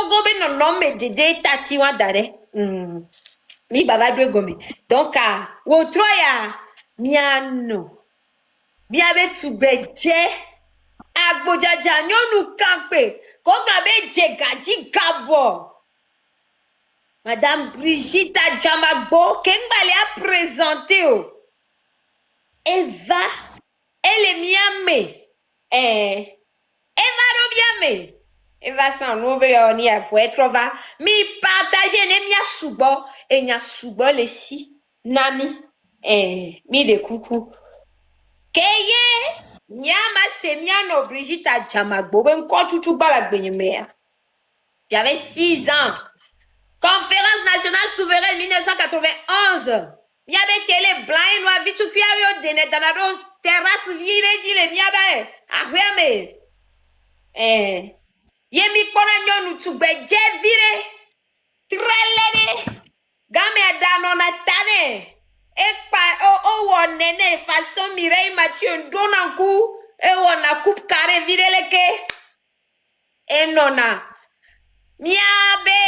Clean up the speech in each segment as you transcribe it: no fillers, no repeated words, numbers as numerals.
Togo be no no me de tati wa dare. Mi baba dwe gome. Donc wo troya miano. Mi ave tugbeje. Agbojaja nyonu kampe. Kobra be je gaji gabo. Madame Brigitte Adjamagbo, Kengbale a présenté Eva, elle est miame. Eva no miame. Eva sans nous ni a faut être va. Mi partager ne mia subo et nya subo le si nami. Mi de coucou. Keye nyama se miano Brigitte Adjamagbo ben ko tutu bala gbenyeme. J'avais 6 ans. Conférence nationale souveraine 1991. Il y avait télé blanc et noir, vite tout cuit dans la terrasse virée, dit les miabe. Ah, oui, mais. Yemi kona nyonu tu beje viré. Trelele. Game danona tane. Ekpa o nene façon Mireille Mathieu donanku. E wona coupe carré viré leke. E nona. Miabe.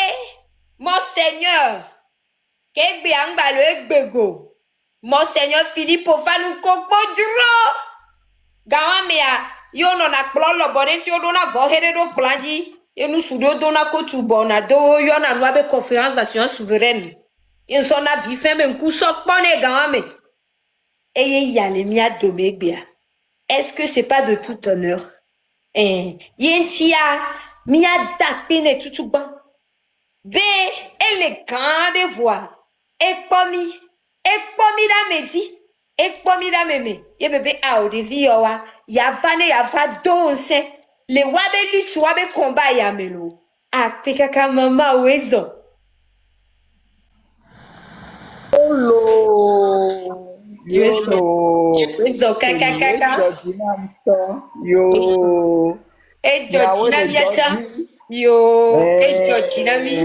Monseigneur, Kegbe Angbalo Egbego, Monseigneur Philippe Ofanu Kokbo Duro, Gawamea, Yono na Klolo Bonenti Odona Vohere do Planji, et nous soudo dona Kotubona, do Yona Noabe Conférence nationale souveraine. Et son avis fait même coup sok pone Gawame. Et yale mia domegbia. Est-ce que c'est pas de tout honneur? Yentia, mia dakpine tutuban. Be élégante voix. Ekpomi da meme. Ye bebe a orivi owa. Ya vane ya va donse. Le wabe litu wabe komba ya melo. A pekaka mama wezo. Hello. Wezo kaka kaka. Yo. E Georgina biacha. Yo. E Georgina mi.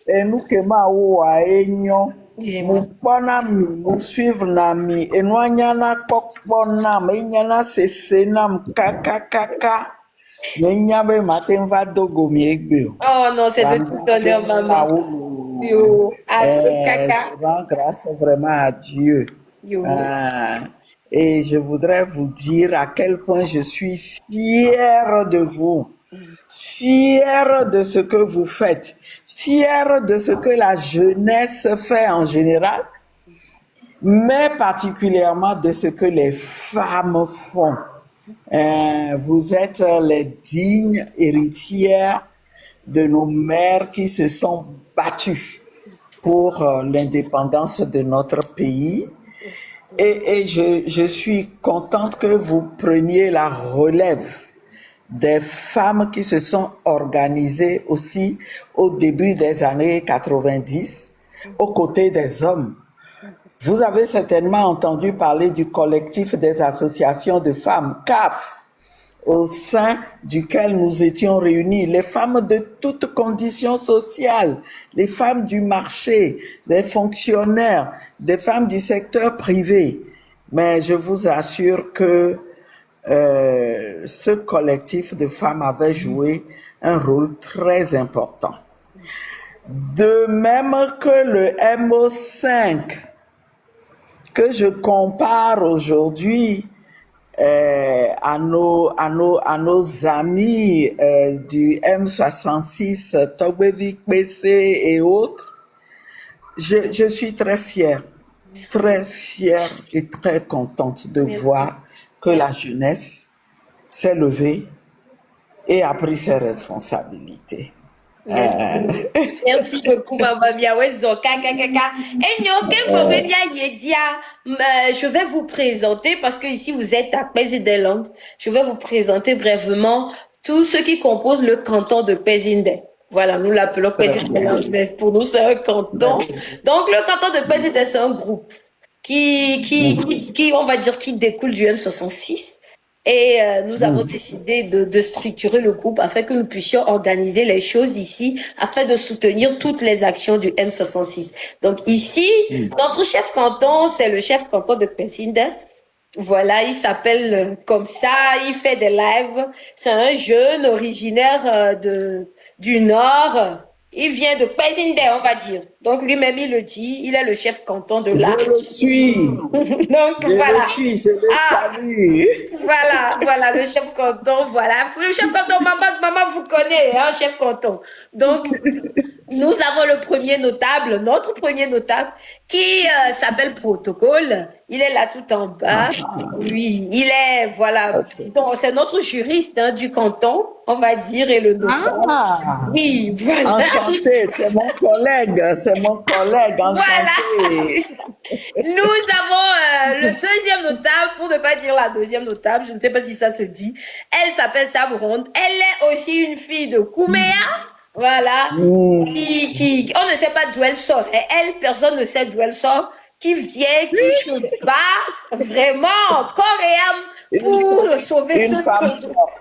Enukema wa enyo. Mupana mi, musuivre na mi. Enwanyana kokpona mi, enyana sese nam kaka. Yenyabe matin va dogo mi egbe. Oh non, c'est de tout honneur, maman. Yo. Kaka. Je rends grâce vraiment à Dieu. Yo. Et je voudrais vous dire à quel point je suis fière de vous. Fière de ce que vous faites, fière de ce que la jeunesse fait en général, mais particulièrement de ce que les femmes font. Vous êtes les dignes héritières de nos mères qui se sont battues pour l'indépendance de notre pays. Et je suis contente que vous preniez la relève des femmes qui se sont organisées aussi au début des années 90 aux côtés des hommes. Vous avez certainement entendu parler du collectif des associations de femmes, CAF, au sein duquel nous étions réunis, les femmes de toutes conditions sociales, les femmes du marché, les fonctionnaires, des femmes du secteur privé. Mais je vous assure que ce collectif de femmes avait joué un rôle très important. De même que le MO5, que je compare aujourd'hui à nos amis du M66, Togbevik PC et autres, je suis très fière et très contente de voir que la jeunesse s'est levée et a pris ses responsabilités. Merci beaucoup, maman Miawezo. Je vais vous présenter, parce que ici vous êtes à Pézideland, je vais vous présenter brièvement tous ceux qui composent le canton de Pézinde. Voilà, nous l'appelons Pézideland, mais pour nous c'est un canton. Donc le canton de Pézinde, c'est un groupe qui, on va dire, qui découle du M66. Et nous avons décidé de structurer le groupe afin que nous puissions organiser les choses ici, afin de soutenir toutes les actions du M66. Donc ici, notre chef canton, c'est le chef canton de Pézinde. Voilà, il s'appelle comme ça, il fait des lives. C'est un jeune originaire du Nord. Il vient de Pezinde, on va dire. Donc lui-même, il le dit, il est le chef canton de Je là. le suis. Donc Je le voilà. suis, je le Ah, salue. voilà, le chef canton, voilà. Le chef canton, maman vous connaît, hein, chef canton. Donc, nous avons le premier notable, notre premier notable, qui s'appelle Protocole. Il est là tout en bas. Oui, il est, voilà, Ok. donc c'est notre juriste hein, du canton, on va dire, et le notable. Ah, Oui, voilà. enchanté, c'est mon collègue, Voilà. enchanté. Nous avons le deuxième notable, pour ne pas dire la deuxième notable, je ne sais pas si ça se dit. Elle s'appelle Table Ronde. Elle est aussi une fille de Kouméa. Voilà. Hmm. On ne sait pas d'où elle sort. Et elle, personne ne sait d'où elle sort. Qui vient, qui se bat vraiment corps et âme Une, pour sauver une ce femme truc. forte,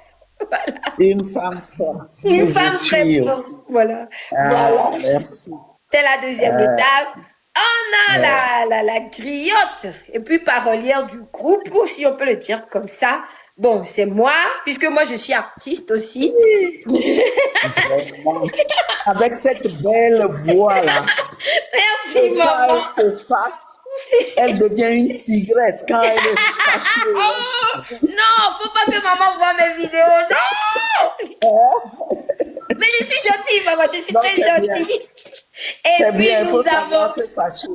Voilà. une femme forte Une que je femme très suis forte. aussi. Voilà. Ah, Voilà. merci. C'est la deuxième notable. On a Ouais. la griotte et puis parolière du groupe, si on peut le dire comme ça. Bon, c'est moi, puisque moi je suis artiste aussi. Vraiment. Avec cette belle voix-là, Merci, et quand elle maman. se fâche, elle devient une tigresse. Quand elle est Oh, fâchée, non, faut pas que maman voit mes vidéos. Non! Mais je suis gentille, maman, je suis non, très c'est bien. gentille. Et C'est puis bien, il nous faut savoir avons se fâcher.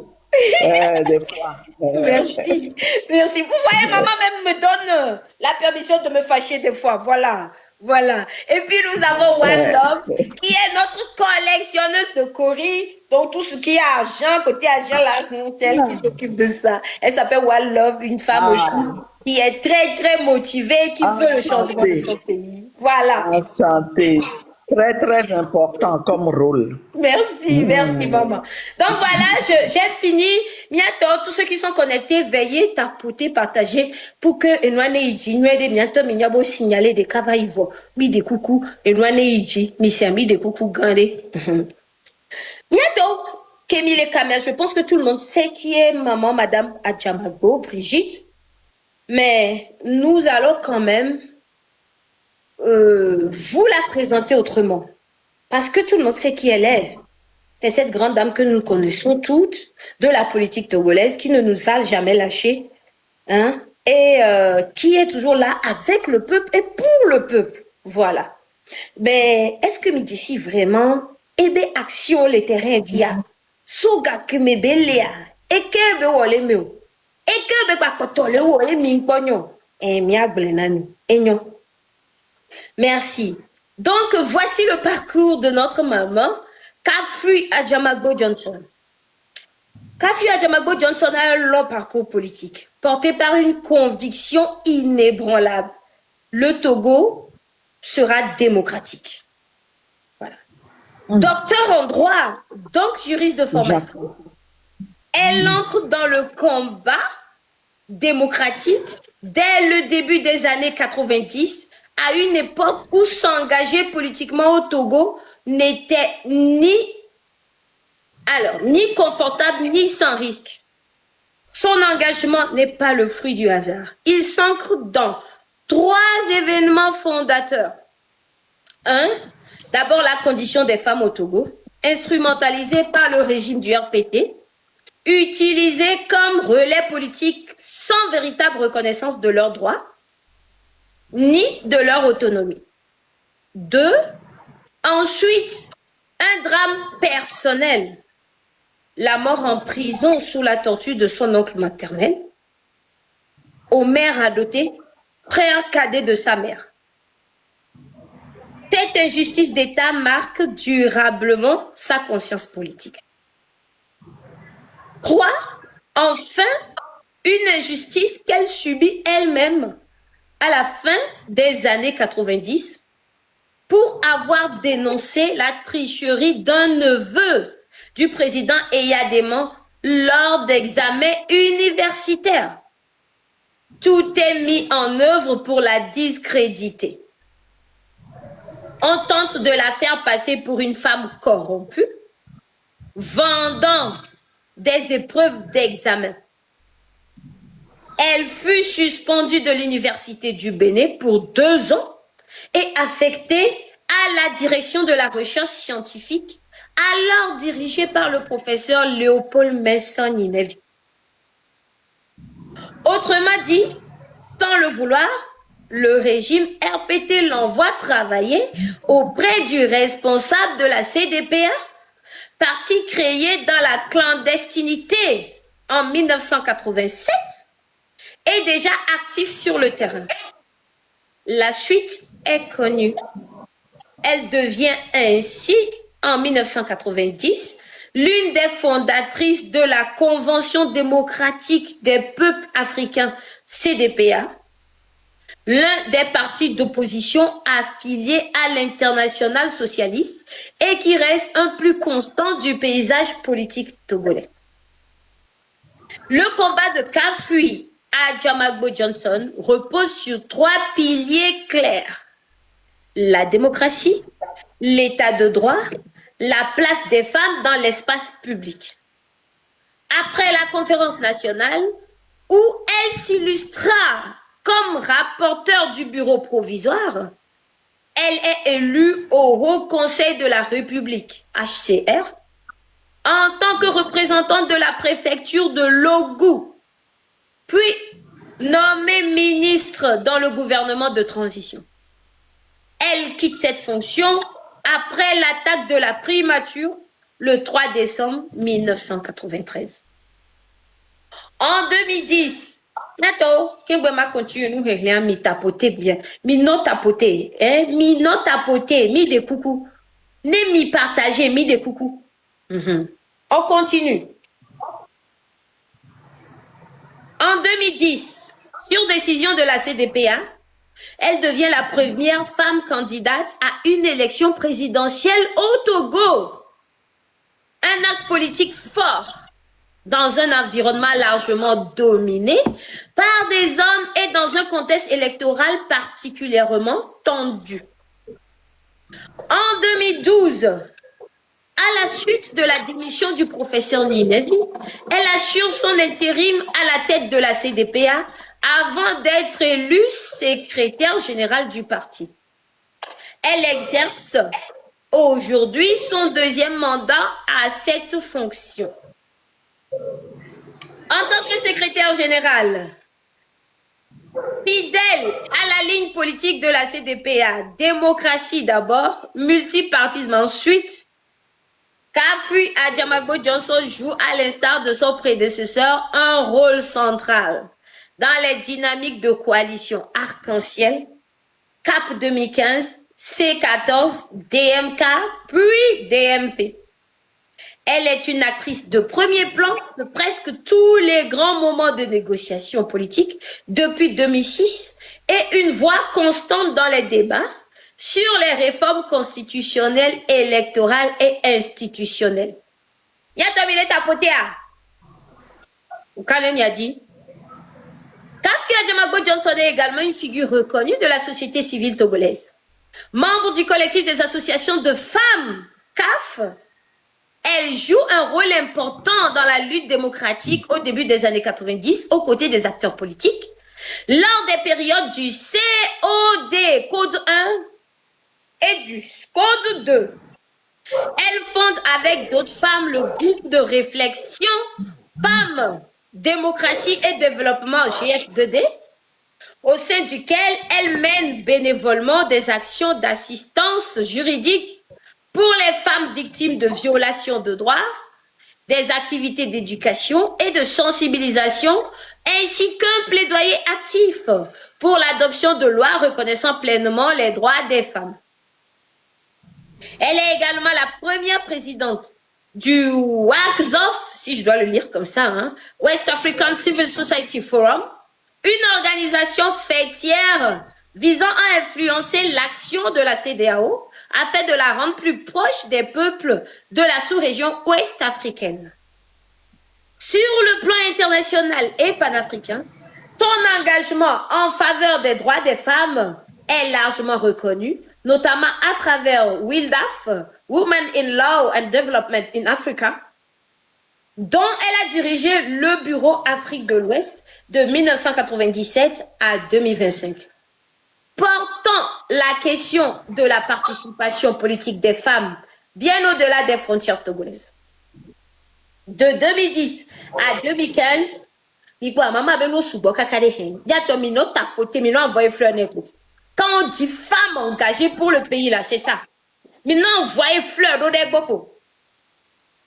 Des fois. merci, merci. Vous voyez, maman même me donne la permission de me fâcher des fois. Voilà, voilà. Et puis nous avons One Love, qui est notre collectionneuse de coris. Donc tout ce qui est argent, côté argent, là, c'est elle qui s'occupe de ça. Elle s'appelle One Love, une femme aussi Ah, qui est très, très motivée, qui veut le changement de enchanté, son pays. Voilà. enchanté. Très, très important comme rôle. Merci, merci maman. Donc voilà, j'ai fini. Bientôt, tous ceux qui sont connectés, veillez, tapoter, partager pour que Enouane Iji, nous aide bientôt, mignabo signaler des cavaïvo, mi des coucou, Enouane Iji, mi c'est mi des coucou gandé. Bientôt, Kémy les caméras, je pense que tout le monde sait qui est maman, madame Adjamago, Brigitte. Mais nous allons quand même vous la présenter autrement. Parce que tout le monde sait qui elle est. C'est cette grande dame que nous connaissons toutes de la politique togolaise qui ne nous a jamais lâchés, hein, et qui est toujours là avec le peuple et pour le peuple. Voilà. Mais est-ce que d'ici vraiment, eh bien, action les terrains dia, soga que me beléa, et que me wole meo, et que me bakotole wole mingponyo, et mi agbenami, et non. Merci. Donc, voici le parcours de notre maman, Kafui Adjamagbo Johnson. Kafui Adjamagbo Johnson a un long parcours politique, porté par une conviction inébranlable. Le Togo sera démocratique. Voilà. Docteur en droit, donc juriste de formation. Elle entre dans le combat démocratique dès le début des années 90, à une époque où s'engager politiquement au Togo n'était ni confortable ni sans risque. Son engagement n'est pas le fruit du hasard. Il s'ancre dans 3 événements fondateurs. 1. D'abord, la condition des femmes au Togo, instrumentalisée par le régime du RPT, utilisée comme relais politique sans véritable reconnaissance de leurs droits, ni de leur autonomie. 2. Ensuite, un drame personnel, la mort en prison sous la torture de son oncle maternel, Omer Adoté, frère cadet de sa mère. Cette injustice d'État marque durablement sa conscience politique. 3. Enfin, une injustice qu'elle subit elle-même à la fin des années 90 pour avoir dénoncé la tricherie d'un neveu du président Eyadéman lors d'examens universitaires. Tout est mis en œuvre pour la discréditer. On tente de la faire passer pour une femme corrompue, vendant des épreuves d'examen. Elle fut suspendue de l'université du Bénin pour 2 ans et affectée à la direction de la recherche scientifique, alors dirigée par le professeur Léopold Messon Ninevi. Autrement dit, sans le vouloir, le régime RPT l'envoie travailler auprès du responsable de la CDPA, parti créé dans la clandestinité en 1987 et déjà actif sur le terrain. La suite est connue. Elle devient ainsi, en 1990, l'une des fondatrices de la Convention démocratique des peuples africains, CDPA, l'un des partis d'opposition affiliés à l'Internationale socialiste et qui reste un plus constant du paysage politique togolais. Le combat de Kafui à Jamagbo Johnson repose sur 3 piliers clairs: la démocratie, l'état de droit, la place des femmes dans l'espace public. Après la conférence nationale, où elle s'illustra comme rapporteur du bureau provisoire, elle est élue au Haut Conseil de la République, HCR, en tant que représentante de la préfecture de Logou, puis nommée ministre dans le gouvernement de transition. Elle quitte cette fonction après l'attaque de la primature le 3 décembre 1993. En 2010, Nato, Kembema continue nous régler mi tapoter bien, mi non tapoter, mi non tapoter, mi de coucou, ne mi partager, mi de coucou. On continue. En 2010, sur décision de la CDPA, elle devient la première femme candidate à une élection présidentielle au Togo. Un acte politique fort dans un environnement largement dominé par des hommes et dans un contexte électoral particulièrement tendu. En 2012, à la suite de la démission du professeur Ninevi, elle assure son intérim à la tête de la CDPA avant d'être élue secrétaire générale du parti. Elle exerce aujourd'hui son 2e mandat à cette fonction. En tant que secrétaire générale, fidèle à la ligne politique de la CDPA, démocratie d'abord, multipartisme ensuite, Kafui Adjamagbo Johnson joue, à l'instar de son prédécesseur, un rôle central dans les dynamiques de coalition Arc-en-Ciel, CAP 2015, C14, DMK, puis DMP. Elle est une actrice de premier plan de presque tous les grands moments de négociation politique depuis 2006 et une voix constante dans les débats sur les réformes constitutionnelles, électorales et institutionnelles. Yatomile tapotea. Ukalem y a dit. Kafui Adjamagbo Johnson est également une figure reconnue de la société civile togolaise. Membre du collectif des associations de femmes, CAF, elle joue un rôle important dans la lutte démocratique au début des années 90 aux côtés des acteurs politiques, lors des périodes du COD, Code 1, et du Code 2. Elle fonde avec d'autres femmes le groupe de réflexion Femmes, Démocratie et Développement GF2D, au sein duquel elle mène bénévolement des actions d'assistance juridique pour les femmes victimes de violations de droits, des activités d'éducation et de sensibilisation, ainsi qu'un plaidoyer actif pour l'adoption de lois reconnaissant pleinement les droits des femmes. Elle est également la première présidente du WACSOF, si je dois le lire comme ça, West African Civil Society Forum, une organisation fêtière visant à influencer l'action de la CEDEAO afin de la rendre plus proche des peuples de la sous-région ouest-africaine. Sur le plan international et panafricain, son engagement en faveur des droits des femmes est largement reconnu, notamment à travers WILDAF, Women in Law and Development in Africa, dont elle a dirigé le bureau Afrique de l'Ouest de 1997 à 2025. portant la question de la participation politique des femmes bien au-delà des frontières togolaises. De 2010 à 2015, quand on dit femmes engagées pour le pays, là, c'est ça. Maintenant, on voyait fleur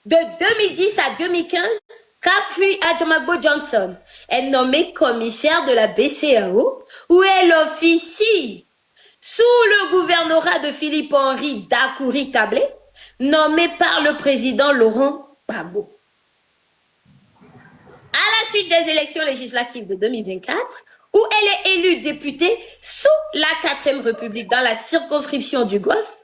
de 2010 à 2015, Kafi Adjamagbo Johnson est nommée commissaire de la BCAO, où elle officie sous le gouvernorat de Philippe-Henri Dakouri-Tablé, nommé par le président Laurent Gbagbo. À la suite des élections législatives de 2024, où elle est élue députée sous la 4e République dans la circonscription du Golfe,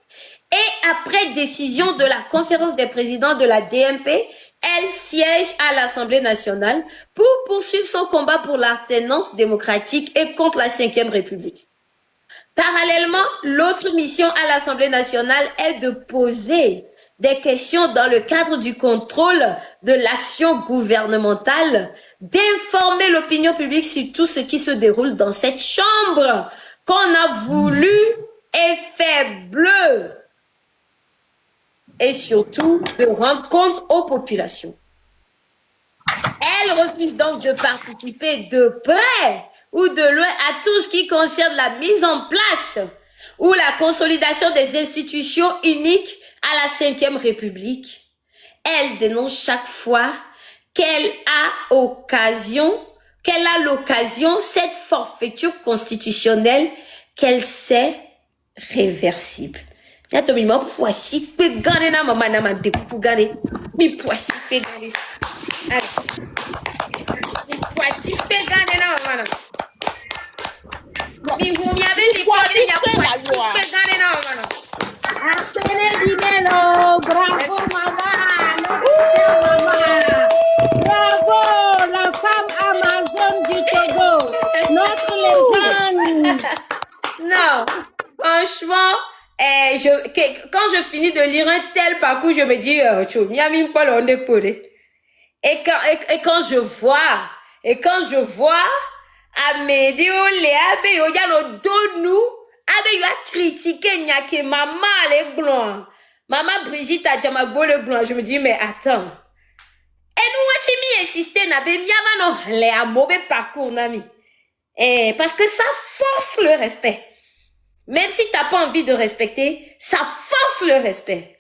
et après décision de la conférence des présidents de la DMP, elle siège à l'Assemblée nationale pour poursuivre son combat pour l'alternance démocratique et contre la 5e République. Parallèlement, l'autre mission à l'Assemblée nationale est de poser des questions dans le cadre du contrôle de l'action gouvernementale, d'informer l'opinion publique sur tout ce qui se déroule dans cette chambre qu'on a voulu effet bleu et surtout de rendre compte aux populations. Elle refuse donc de participer de près ou de loin à tout ce qui concerne la mise en place ou la consolidation des institutions uniques à la 5e République. Elle dénonce chaque fois qu'elle a l'occasion cette forfaiture constitutionnelle qu'elle sait réversible. Bravo, maman. Bravo, la femme Amazon du Togo. Notre légende. Non, franchement, quand je finis de lire un tel parcours, je me dis, et quand je vois Amédéo Léabe Yano Donou, Abe a critiqué Nyake maman les blancs. Maman Brigitte Adjamagbo le blanc. Je me dis, mais attends. Et nous, on insisté, n'a pas mis un mauvais parcours, nami. Parce que ça force le respect. Même si t'as pas envie de respecter, ça force le respect.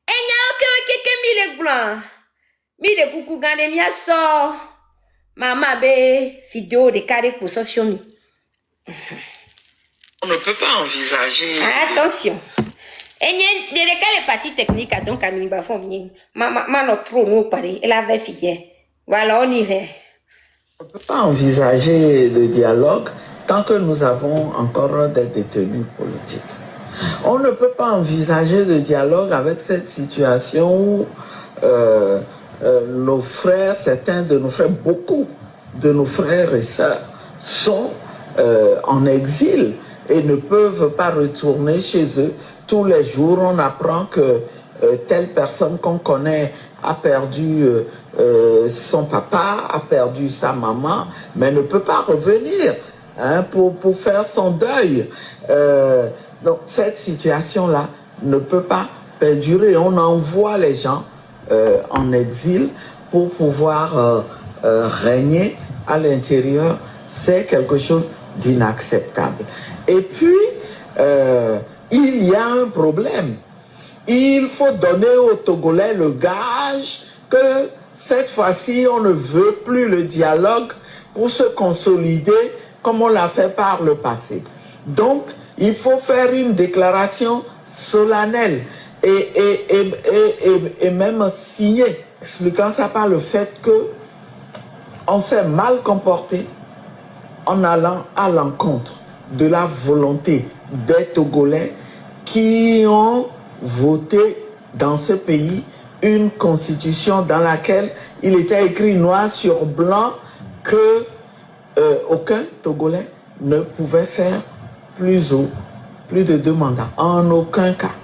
Et n'y a aucun mis les blancs. Mi de coucou gane mi aso. Maman be vidéo de carré pour Sofiomi. On ne peut pas envisager. Attention. Et n'y a les parties techniques à donc à Mimba Fomi. Maman trop nous parler. Elle avait fillé. Voilà, on irait. On ne peut pas envisager le dialogue tant que nous avons encore des détenus politiques. On ne peut pas envisager le dialogue avec cette situation où nos frères, certains de nos frères, beaucoup de nos frères et sœurs sont en exil et ne peuvent pas retourner chez eux. Tous les jours, on apprend que telle personne qu'on connaît a perdu son papa, a perdu sa maman, mais ne peut pas revenir pour faire son deuil. Donc cette situation-là ne peut pas perdurer. On envoie les gens en exil pour pouvoir régner à l'intérieur. C'est quelque chose d'inacceptable. Et puis, il y a un problème. Il faut donner aux Togolais le gage que cette fois-ci, on ne veut plus le dialogue pour se consolider comme on l'a fait par le passé. Donc, il faut faire une déclaration solennelle et même signer, expliquant ça par le fait que on s'est mal comporté en allant à l'encontre de la volonté des Togolais qui ont voté dans ce pays une constitution dans laquelle il était écrit noir sur blanc que aucun Togolais ne pouvait faire plus de 2 mandats, en aucun cas.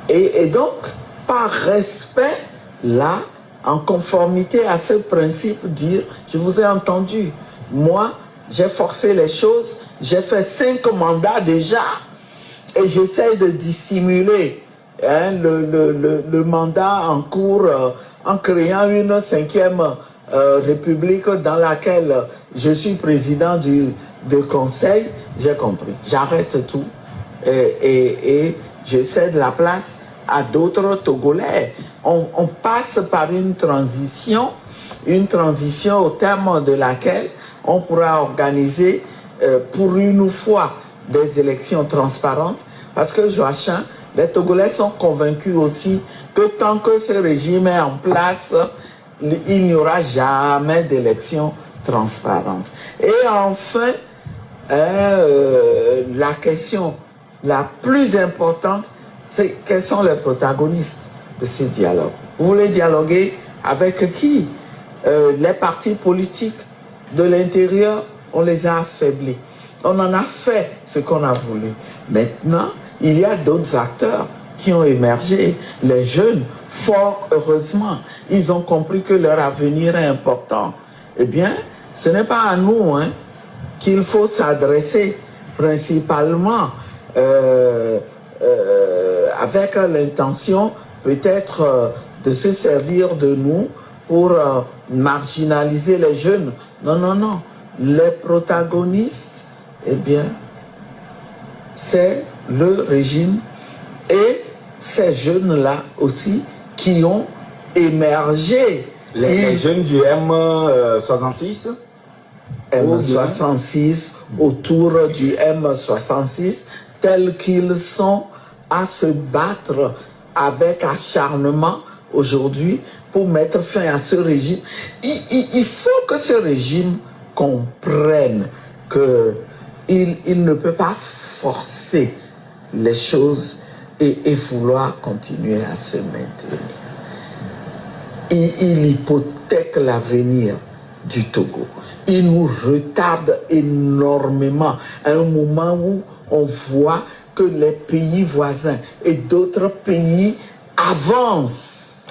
Et donc, par respect, là, en conformité à ce principe, dire, je vous ai entendu, moi, j'ai forcé les choses, j'ai fait 5 mandats déjà et j'essaie de dissimuler le mandat en cours en créant une 5e république dans laquelle je suis président du conseil. J'ai compris, j'arrête tout et je cède la place à d'autres Togolais. On passe par une transition au terme de laquelle on pourra organiser pour une fois des élections transparentes, parce que Joachim, les Togolais sont convaincus aussi que tant que ce régime est en place, il n'y aura jamais d'élections transparentes. Et enfin, la question la plus importante, c'est quels sont les protagonistes de ce dialogue. Vous voulez dialoguer avec qui? Les partis politiques de l'intérieur, on les a affaiblis. On en a fait ce qu'on a voulu. Maintenant, il y a d'autres acteurs qui ont émergé. Les jeunes, fort heureusement, ils ont compris que leur avenir est important. Eh bien, ce n'est pas à nous qu'il faut s'adresser principalement avec l'intention peut-être de se servir de nous pour marginaliser les jeunes. Non, non, non. Les protagonistes, eh bien, c'est le régime et ces jeunes-là aussi qui ont émergé. Les jeunes du M66 M66, autour du M66, tels qu'ils sont à se battre avec acharnement aujourd'hui pour mettre fin à ce régime. Il faut que ce régime comprenne qu'il ne peut pas forcer les choses et vouloir continuer à se maintenir. Il hypothèque l'avenir du Togo. Il nous retarde énormément à un moment où on voit que les pays voisins et d'autres pays avancent.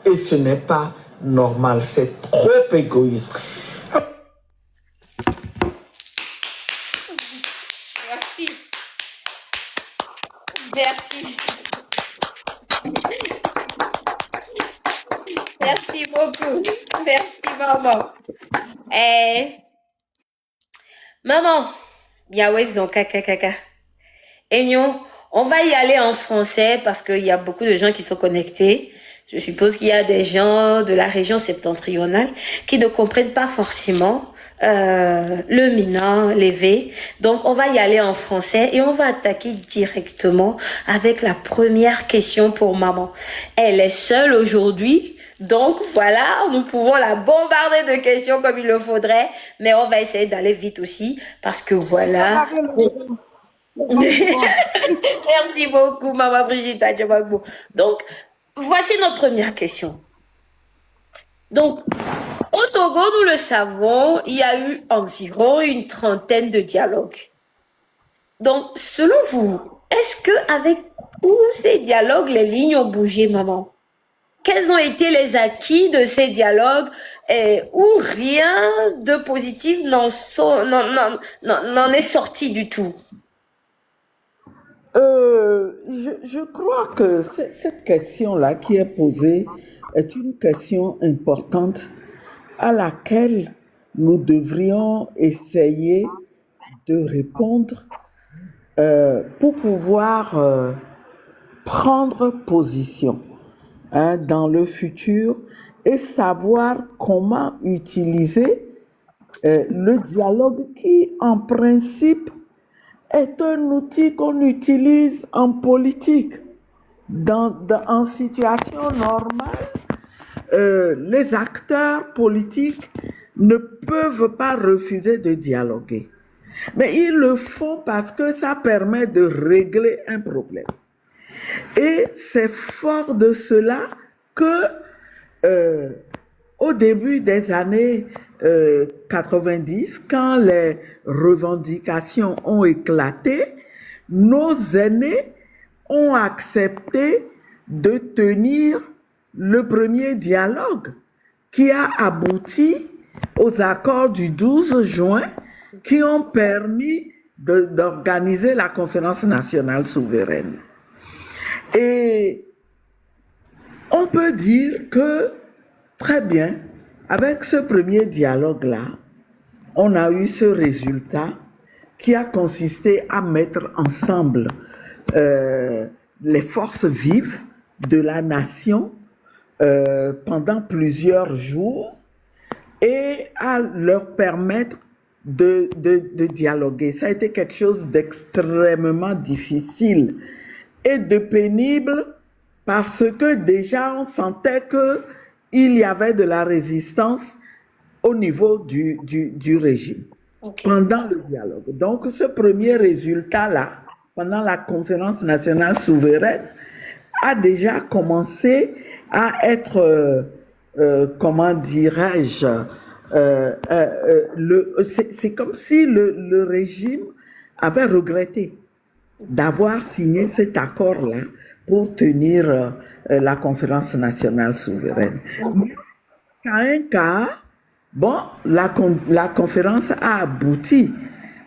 Et ce n'est pas normal, c'est trop égoïste. Merci. Merci. Merci beaucoup. Merci, maman. Maman, Yahweh zonka kaka. Et nous, on va y aller en français parce qu'il y a beaucoup de gens qui sont connectés. Je suppose qu'il y a des gens de la région septentrionale qui ne comprennent pas forcément le Mina, les V. Donc, on va y aller en français et on va attaquer directement avec la première question pour maman. Elle est seule aujourd'hui. Donc, voilà, nous pouvons la bombarder de questions comme il le faudrait. Mais on va essayer d'aller vite aussi parce que voilà. Merci beaucoup, maman Brigitte Adjabagbo. Donc, voici notre première question. Donc, au Togo, nous le savons, il y a eu environ une trentaine de dialogues. Donc, selon vous, est-ce que avec tous ces dialogues, les lignes ont bougé, maman? Quels ont été les acquis de ces dialogues où rien de positif n'en est sorti du tout? Je crois que cette question-là qui est posée est une question importante à laquelle nous devrions essayer de répondre pour pouvoir prendre position dans le futur et savoir comment utiliser le dialogue qui, en principe, est un outil qu'on utilise en politique. En situation normale, les acteurs politiques ne peuvent pas refuser de dialoguer. Mais ils le font parce que ça permet de régler un problème. Et c'est fort de cela que, au début des années 90, quand les revendications ont éclaté, nos aînés ont accepté de tenir le premier dialogue qui a abouti aux accords du 12 juin qui ont permis d'organiser la conférence nationale souveraine. Et on peut dire que, très bien, avec ce premier dialogue-là, on a eu ce résultat qui a consisté à mettre ensemble les forces vives de la nation pendant plusieurs jours et à leur permettre de dialoguer. Ça a été quelque chose d'extrêmement difficile et de pénible parce que déjà on sentait qu'il y avait de la résistance au niveau du régime pendant le dialogue. Donc ce premier résultat-là, pendant la conférence nationale souveraine, a déjà commencé à être, comment dirais-je, c'est comme si le régime avait regretté d'avoir signé cet accord-là pour tenir la conférence nationale souveraine. Mais qu'à un cas, bon, la conférence a abouti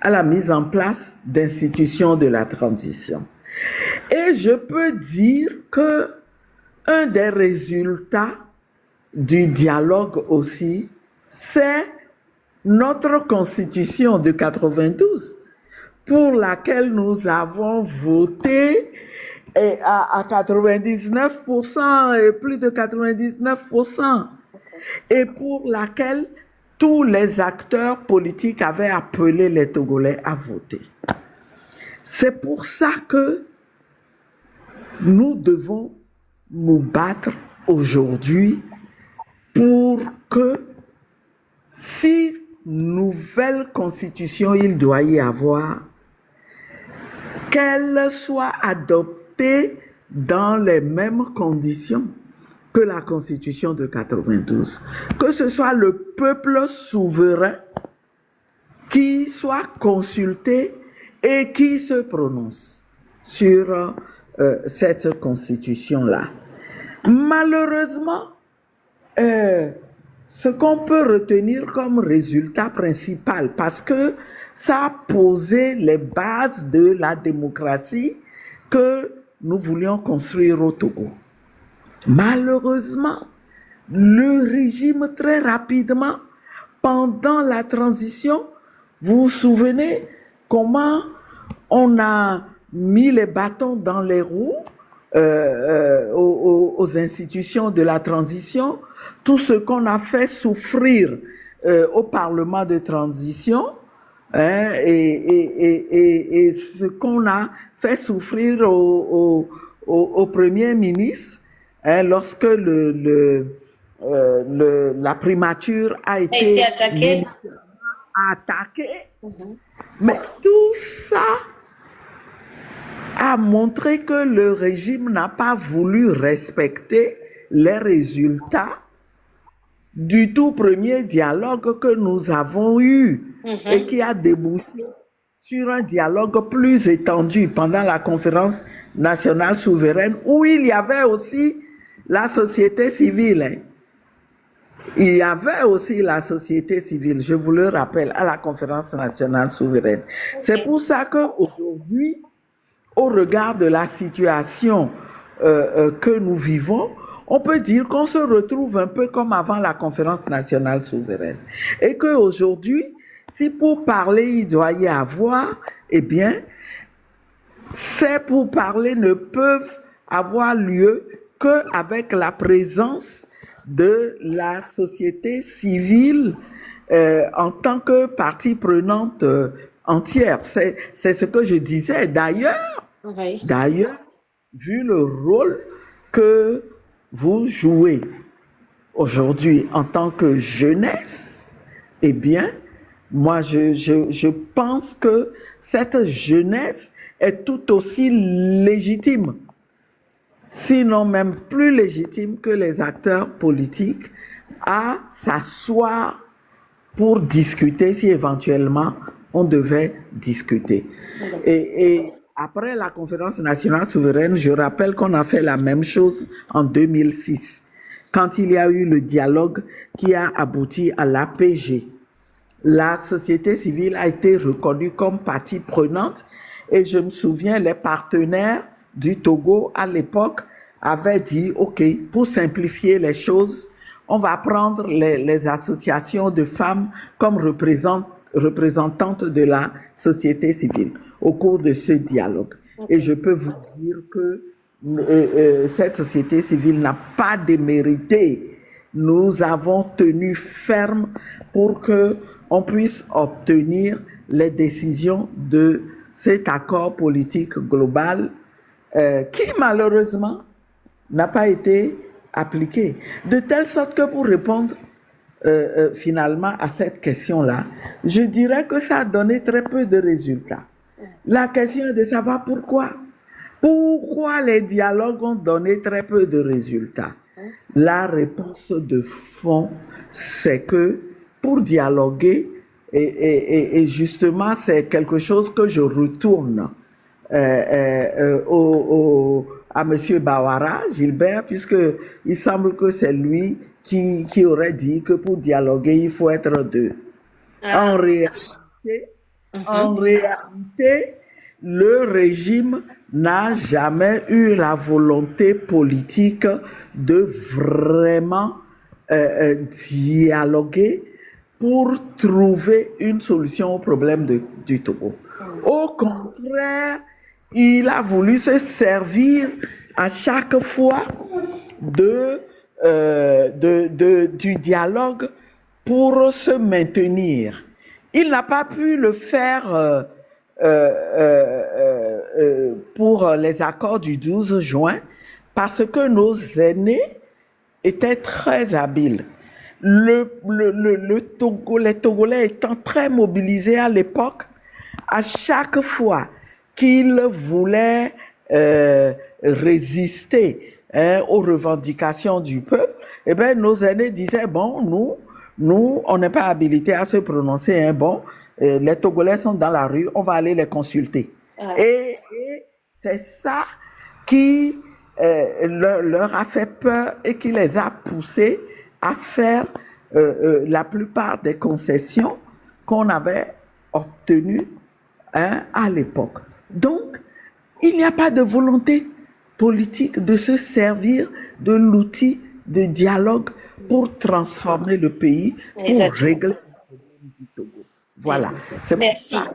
à la mise en place d'institutions de la transition. Et je peux dire que un des résultats du dialogue aussi, c'est notre constitution de 92, pour laquelle nous avons voté à 99% et plus de 99%, et pour laquelle tous les acteurs politiques avaient appelé les Togolais à voter. C'est pour ça que nous devons nous battre aujourd'hui pour que, si nouvelle constitution il doit y avoir, qu'elle soit adoptée dans les mêmes conditions que la constitution de 92. Que ce soit le peuple souverain qui soit consulté et qui se prononce sur cette constitution-là. Malheureusement, ce qu'on peut retenir comme résultat principal, parce que ça a posé les bases de la démocratie que nous voulions construire au Togo. Malheureusement, le régime, très rapidement, pendant la transition, vous vous souvenez comment on a mis les bâtons dans les roues aux institutions de la transition, tout ce qu'on a fait souffrir au Parlement de transition, hein, et ce qu'on a fait souffrir au Premier ministre, hein, lorsque la primature a été attaquée. Mais tout ça a montré que le régime n'a pas voulu respecter les résultats du tout premier dialogue que nous avons eu et qui a débouché sur un dialogue plus étendu pendant la conférence nationale souveraine où il y avait aussi la société civile. Hein. Il y avait aussi la société civile, je vous le rappelle, à la conférence nationale souveraine. C'est pour ça qu'aujourd'hui, au regard de la situation que nous vivons, on peut dire qu'on se retrouve un peu comme avant la conférence nationale souveraine. Et qu'aujourd'hui, si pour parler il doit y avoir, eh bien, ces pourparlers ne peuvent avoir lieu qu'avec la présence de la société civile en tant que partie prenante entière. C'est ce que je disais. D'ailleurs, vu le rôle que vous jouez aujourd'hui en tant que jeunesse, eh bien, moi, je pense que cette jeunesse est tout aussi légitime, sinon même plus légitime que les acteurs politiques, à s'asseoir pour discuter si éventuellement on devait discuter. Et après la conférence nationale souveraine, je rappelle qu'on a fait la même chose en 2006. quand il y a eu le dialogue qui a abouti à l'APG. La société civile a été reconnue comme partie prenante et je me souviens, les partenaires du Togo à l'époque avaient dit, OK, pour simplifier les choses, on va prendre les associations de femmes comme représentantes de la société civile au cours de ce dialogue. Et je peux vous dire que cette société civile n'a pas démérité. Nous avons tenu ferme pour que on puisse obtenir les décisions de cet accord politique global qui malheureusement n'a pas été appliqué. De telle sorte que pour répondre finalement à cette question-là, je dirais que ça a donné très peu de résultats. La question est de savoir pourquoi. Pourquoi les dialogues ont donné très peu de résultats? La réponse de fond, c'est que pour dialoguer, et justement, c'est quelque chose que je retourne à M. Bawara, Gilbert, puisqu'il semble que c'est lui qui aurait dit que pour dialoguer, il faut être deux. En réalité, le régime n'a jamais eu la volonté politique de vraiment dialoguer pour trouver une solution au problème du Togo. Au contraire, il a voulu se servir à chaque fois du dialogue pour se maintenir. Il n'a pas pu le faire pour les accords du 12 juin parce que nos aînés étaient très habiles. Les Togolais étant très mobilisés à l'époque, à chaque fois qu'ils voulaient résister aux revendications du peuple, eh bien, nos aînés disaient, bon, nous, on n'est pas habilités à se prononcer, bon, les Togolais sont dans la rue, on va aller les consulter. Et c'est ça qui leur a fait peur et qui les a poussés à faire la plupart des concessions qu'on avait obtenues à l'époque. Donc, il n'y a pas de volonté politique de se servir de l'outil de dialogue pour transformer le pays, pour régler le problème du Togo. Voilà. C'est pour ça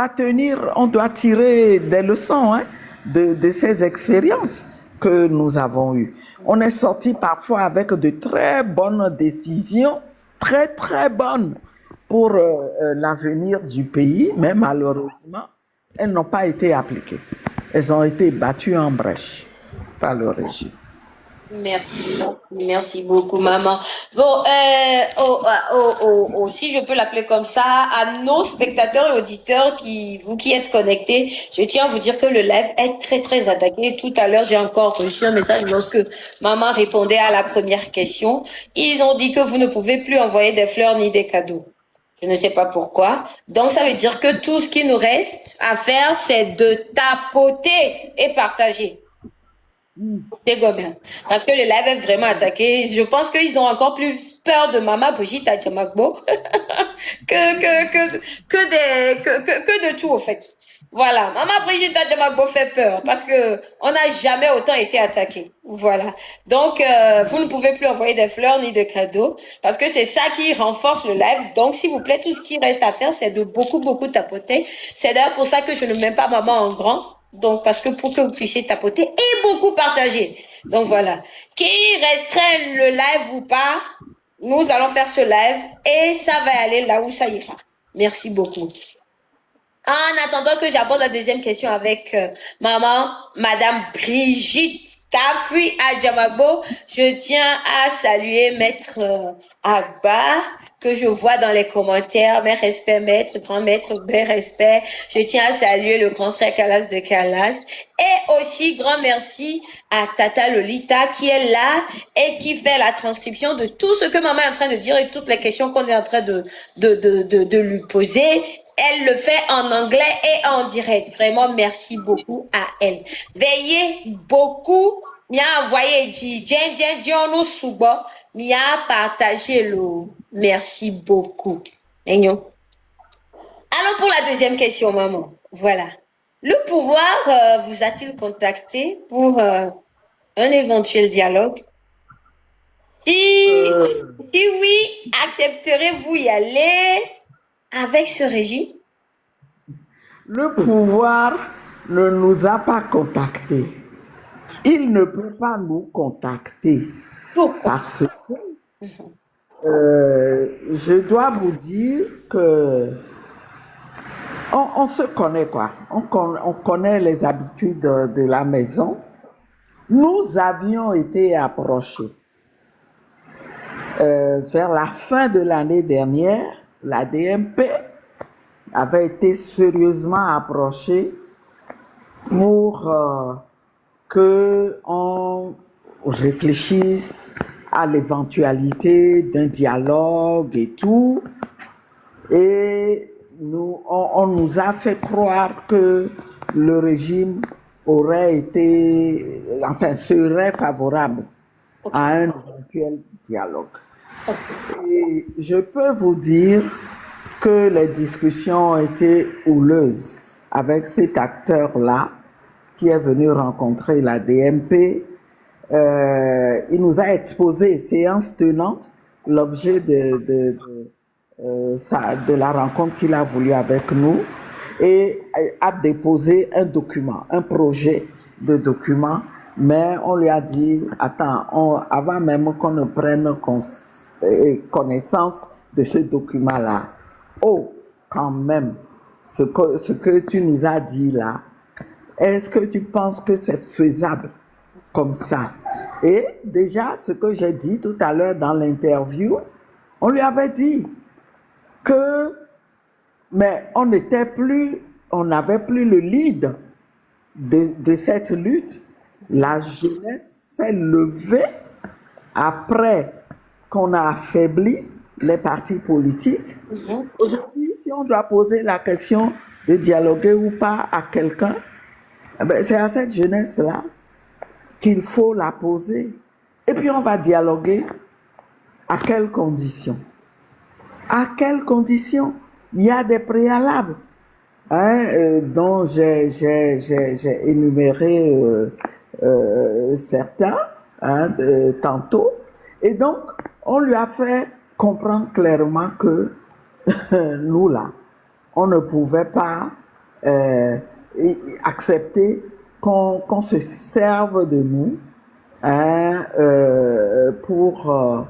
qu'on doit tirer des leçons de ces expériences que nous avons eues. On est sorti parfois avec de très bonnes décisions, très très bonnes pour l'avenir du pays, mais malheureusement, elles n'ont pas été appliquées. Elles ont été battues en brèche par le régime. Merci beaucoup, maman. Bon, si je peux l'appeler comme ça, à nos spectateurs et auditeurs vous qui êtes connectés, je tiens à vous dire que le live est très, très attaqué. Tout à l'heure, j'ai encore reçu un message lorsque maman répondait à la première question. Ils ont dit que vous ne pouvez plus envoyer des fleurs ni des cadeaux. Je ne sais pas pourquoi. Donc, ça veut dire que tout ce qui nous reste à faire, c'est de tapoter et partager. C'est bien. Parce que le live est vraiment attaqué. Je pense qu'ils ont encore plus peur de Maman Brigitte Adjamagbo que de tout, au fait. Voilà. Maman Brigitte Adjamagbo fait peur parce que on n'a jamais autant été attaqué. Voilà. Donc, vous ne pouvez plus envoyer des fleurs ni de cadeaux parce que c'est ça qui renforce le live. Donc, s'il vous plaît, tout ce qui reste à faire, c'est de beaucoup tapoter. C'est d'ailleurs pour ça que je ne mets pas maman en grand. Donc, parce que pour que vous puissiez tapoter et beaucoup partager. Donc, voilà. Qui restreint le live ou pas, nous allons faire ce live et ça va aller là où ça ira. Merci beaucoup. En attendant que j'aborde la deuxième question avec Madame Brigitte Kafui Adjamagbo, je tiens à saluer Maître Agba, que je vois dans les commentaires. Mes respects, Maître, grand Maître, mes respects. Je tiens à saluer le grand frère Calas de Calas. Et aussi, grand merci à Tata Lolita qui est là et qui fait la transcription de tout ce que maman est en train de dire et toutes les questions qu'on est en train de lui poser. Elle le fait en anglais et en direct. Vraiment, merci beaucoup à elle. Veillez beaucoup mia envoyé dit, nous soubo, mia partagé le. Merci beaucoup. Agnon. Allons pour la deuxième question, maman. Voilà. Le pouvoir vous a-t-il contacté pour un éventuel dialogue? Si oui, accepterez-vous y aller avec ce régime? Le pouvoir ne nous a pas contactés. Il ne peut pas nous contacter. Pourquoi? Parce que je dois vous dire que on se connaît, quoi. On connaît les habitudes de la maison. Nous avions été approchés. Vers la fin de l'année dernière, la DMP avait été sérieusement approchée pour que on réfléchisse à l'éventualité d'un dialogue et tout. Et on nous a fait croire que le régime serait favorable à un éventuel dialogue. Et je peux vous dire que les discussions ont été houleuses avec cet acteur-là qui est venu rencontrer la DMP. Il nous a exposé, séance tenante, l'objet de la rencontre qu'il a voulu avec nous et a déposé un document, un projet de document, mais on lui a dit, attends, avant même qu'on ne prenne connaissance de ce document-là, quand même, ce que tu nous as dit là, est-ce que tu penses que c'est faisable comme ça? Et déjà, ce que j'ai dit tout à l'heure dans l'interview, on lui avait dit mais on n'avait plus le lead de cette lutte. La jeunesse s'est levée après qu'on a affaibli les partis politiques. Aujourd'hui, si on doit poser la question de dialoguer ou pas à quelqu'un, c'est à cette jeunesse-là qu'il faut la poser. Et puis on va dialoguer à quelles conditions? À quelles conditions? Il y a des préalables dont j'ai énuméré certains tantôt. Et donc, on lui a fait comprendre clairement que nous, là, on ne pouvait pas accepter qu'on se serve de nous pour,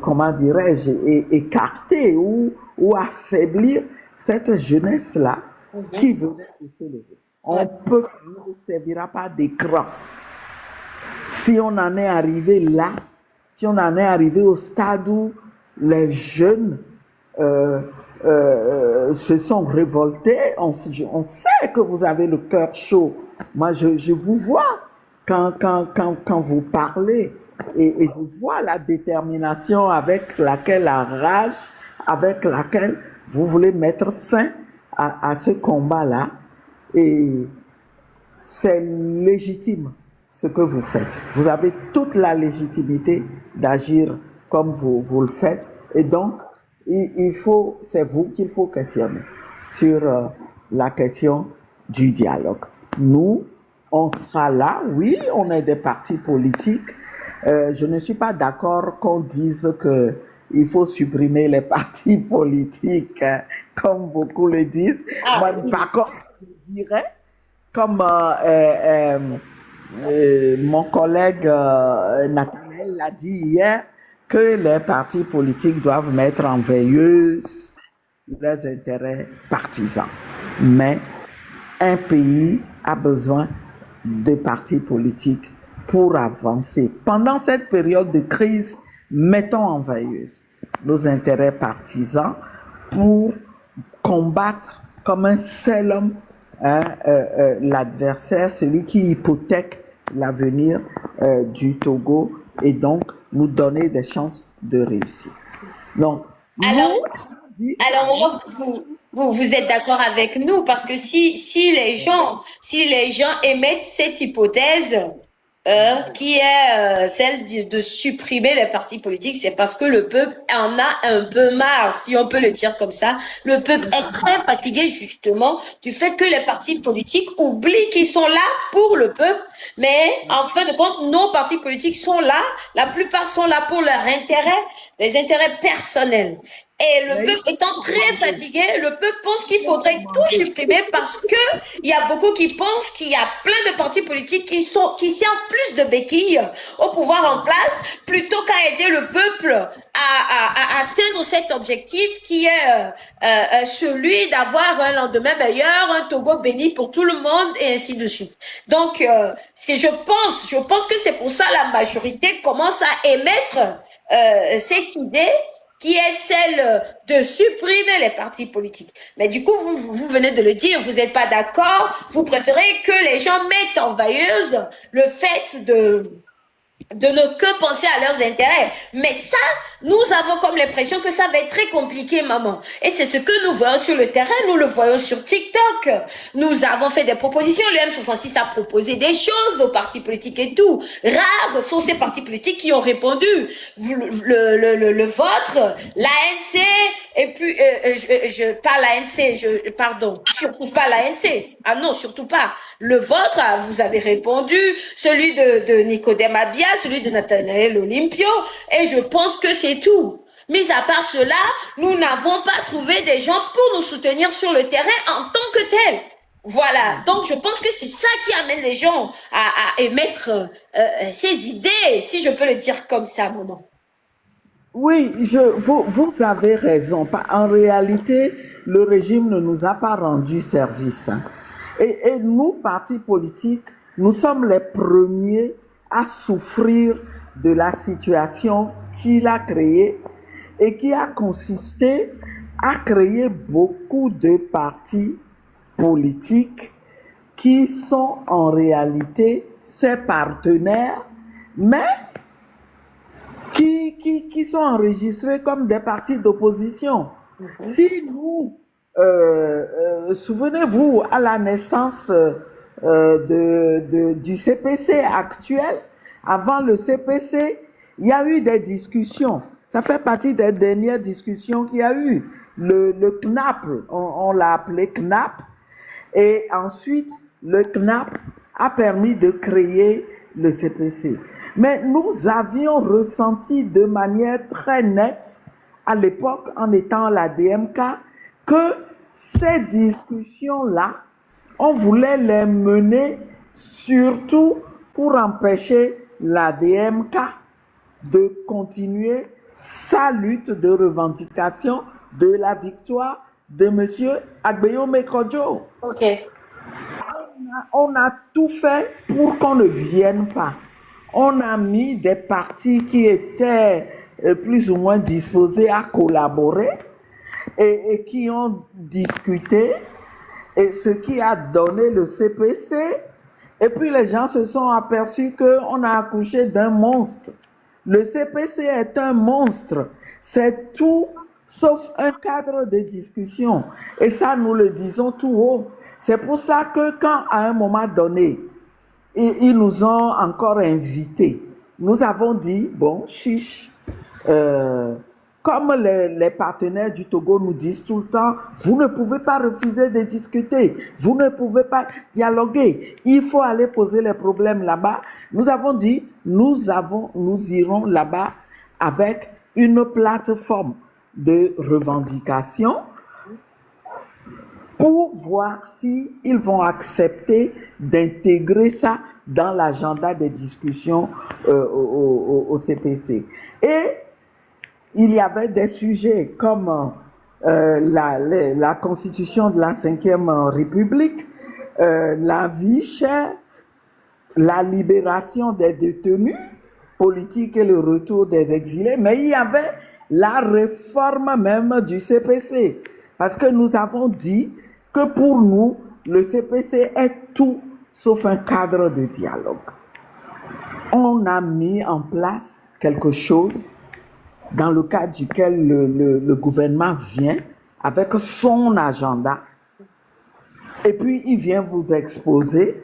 comment dirais-je, écarter ou affaiblir cette jeunesse-là qui venait de se lever. On ne servira pas d'écran. Si on en est arrivé là, si on en est arrivé au stade où les jeunes se sont révoltés, on sait que vous avez le cœur chaud. Moi, je vous vois quand vous parlez et je vois la détermination avec laquelle, la rage avec laquelle vous voulez mettre fin à ce combat-là. Et c'est légitime ce que vous faites. Vous avez toute la légitimité d'agir comme vous le faites. Et donc, c'est vous qu'il faut questionner sur la question du dialogue. Nous, on sera là, oui, on est des partis politiques. Je ne suis pas d'accord qu'on dise qu'il faut supprimer les partis politiques, comme beaucoup le disent. Moi, par contre, je dirais, comme mon collègue Nathanaël l'a dit hier, que les partis politiques doivent mettre en veilleuse leurs intérêts partisans. Mais un pays a besoin de partis politiques pour avancer. Pendant cette période de crise, mettons en veilleuse nos intérêts partisans pour combattre comme un seul homme l'adversaire, celui qui hypothèque l'avenir du Togo et donc nous donner des chances de réussir. Donc, alors vous êtes d'accord avec nous parce que si les gens émettent cette hypothèse, qui est celle de supprimer les partis politiques, c'est parce que le peuple en a un peu marre, si on peut le dire comme ça. Le peuple est très fatigué justement du fait que les partis politiques oublient qu'ils sont là pour le peuple, mais en fin de compte, nos partis politiques sont là, la plupart sont là pour leurs intérêts, les intérêts personnels. Et le peuple étant très fatigué, le peuple pense qu'il faudrait tout supprimer parce que il y a beaucoup qui pensent qu'il y a plein de partis politiques qui servent plus de béquilles au pouvoir en place plutôt qu'à aider le peuple à atteindre cet objectif qui est celui d'avoir un lendemain meilleur, un Togo béni pour tout le monde et ainsi de suite. Donc, je pense que c'est pour ça la majorité commence à émettre cette idée qui est celle de supprimer les partis politiques. Mais du coup, vous venez de le dire, vous n'êtes pas d'accord, vous préférez que les gens mettent en veilleuse le fait de ne que penser à leurs intérêts. Mais ça, nous avons comme l'impression que ça va être très compliqué, maman. Et c'est ce que nous voyons sur le terrain, nous le voyons sur TikTok. Nous avons fait des propositions, le M66 a proposé des choses aux partis politiques et tout. Rares sont ces partis politiques qui ont répondu. Le vôtre, l'ANC, et puis, pas l'ANC, pardon, surtout pas l'ANC. Ah non, surtout pas. Le vôtre, vous avez répondu, celui de Nicodème Abia, celui de Nathanaël Olympio, et je pense que c'est tout. Mis à part cela, nous n'avons pas trouvé des gens pour nous soutenir sur le terrain en tant que tels. Voilà, donc je pense que c'est ça qui amène les gens à émettre ces idées, si je peux le dire comme ça, maman. Oui, vous avez raison. En réalité, le régime ne nous a pas rendu service, hein. Et nous, partis politiques, nous sommes les premiers à souffrir de la situation qu'il a créée et qui a consisté à créer beaucoup de partis politiques qui sont en réalité ses partenaires, mais qui sont enregistrés comme des partis d'opposition. Si nous, souvenez-vous, à la naissance du CPC actuel, avant le CPC, il y a eu des discussions. Ça fait partie des dernières discussions qu'il y a eu. Le CNAP, on l'a appelé CNAP, et ensuite, le CNAP a permis de créer le CPC. Mais nous avions ressenti de manière très nette, à l'époque, en étant la DMK, que ces discussions-là, on voulait les mener surtout pour empêcher la DMK de continuer sa lutte de revendication de la victoire de M. Agbeyome Kodjo. Ok. On a tout fait pour qu'on ne vienne pas. On a mis des partis qui étaient plus ou moins disposés à collaborer et qui ont discuté, et ce qui a donné le CPC. Et puis les gens se sont aperçus qu'on a accouché d'un monstre. Le CPC est un monstre. C'est tout sauf un cadre de discussion. Et ça, nous le disons tout haut. C'est pour ça que quand, à un moment donné, ils nous ont encore invités, nous avons dit, bon, chiche, comme les partenaires du Togo nous disent tout le temps, vous ne pouvez pas refuser de discuter, vous ne pouvez pas dialoguer, il faut aller poser les problèmes là-bas. Nous avons dit, nous irons là-bas avec une plateforme de revendication pour voir s'ils vont accepter d'intégrer ça dans l'agenda des discussions au CPC. Et il y avait des sujets comme la constitution de la 5e République, la vie chère, la libération des détenus politiques et le retour des exilés, mais il y avait la réforme même du CPC, parce que nous avons dit que pour nous, le CPC est tout sauf un cadre de dialogue. On a mis en place quelque chose dans le cadre duquel le gouvernement vient avec son agenda, et puis il vient vous exposer.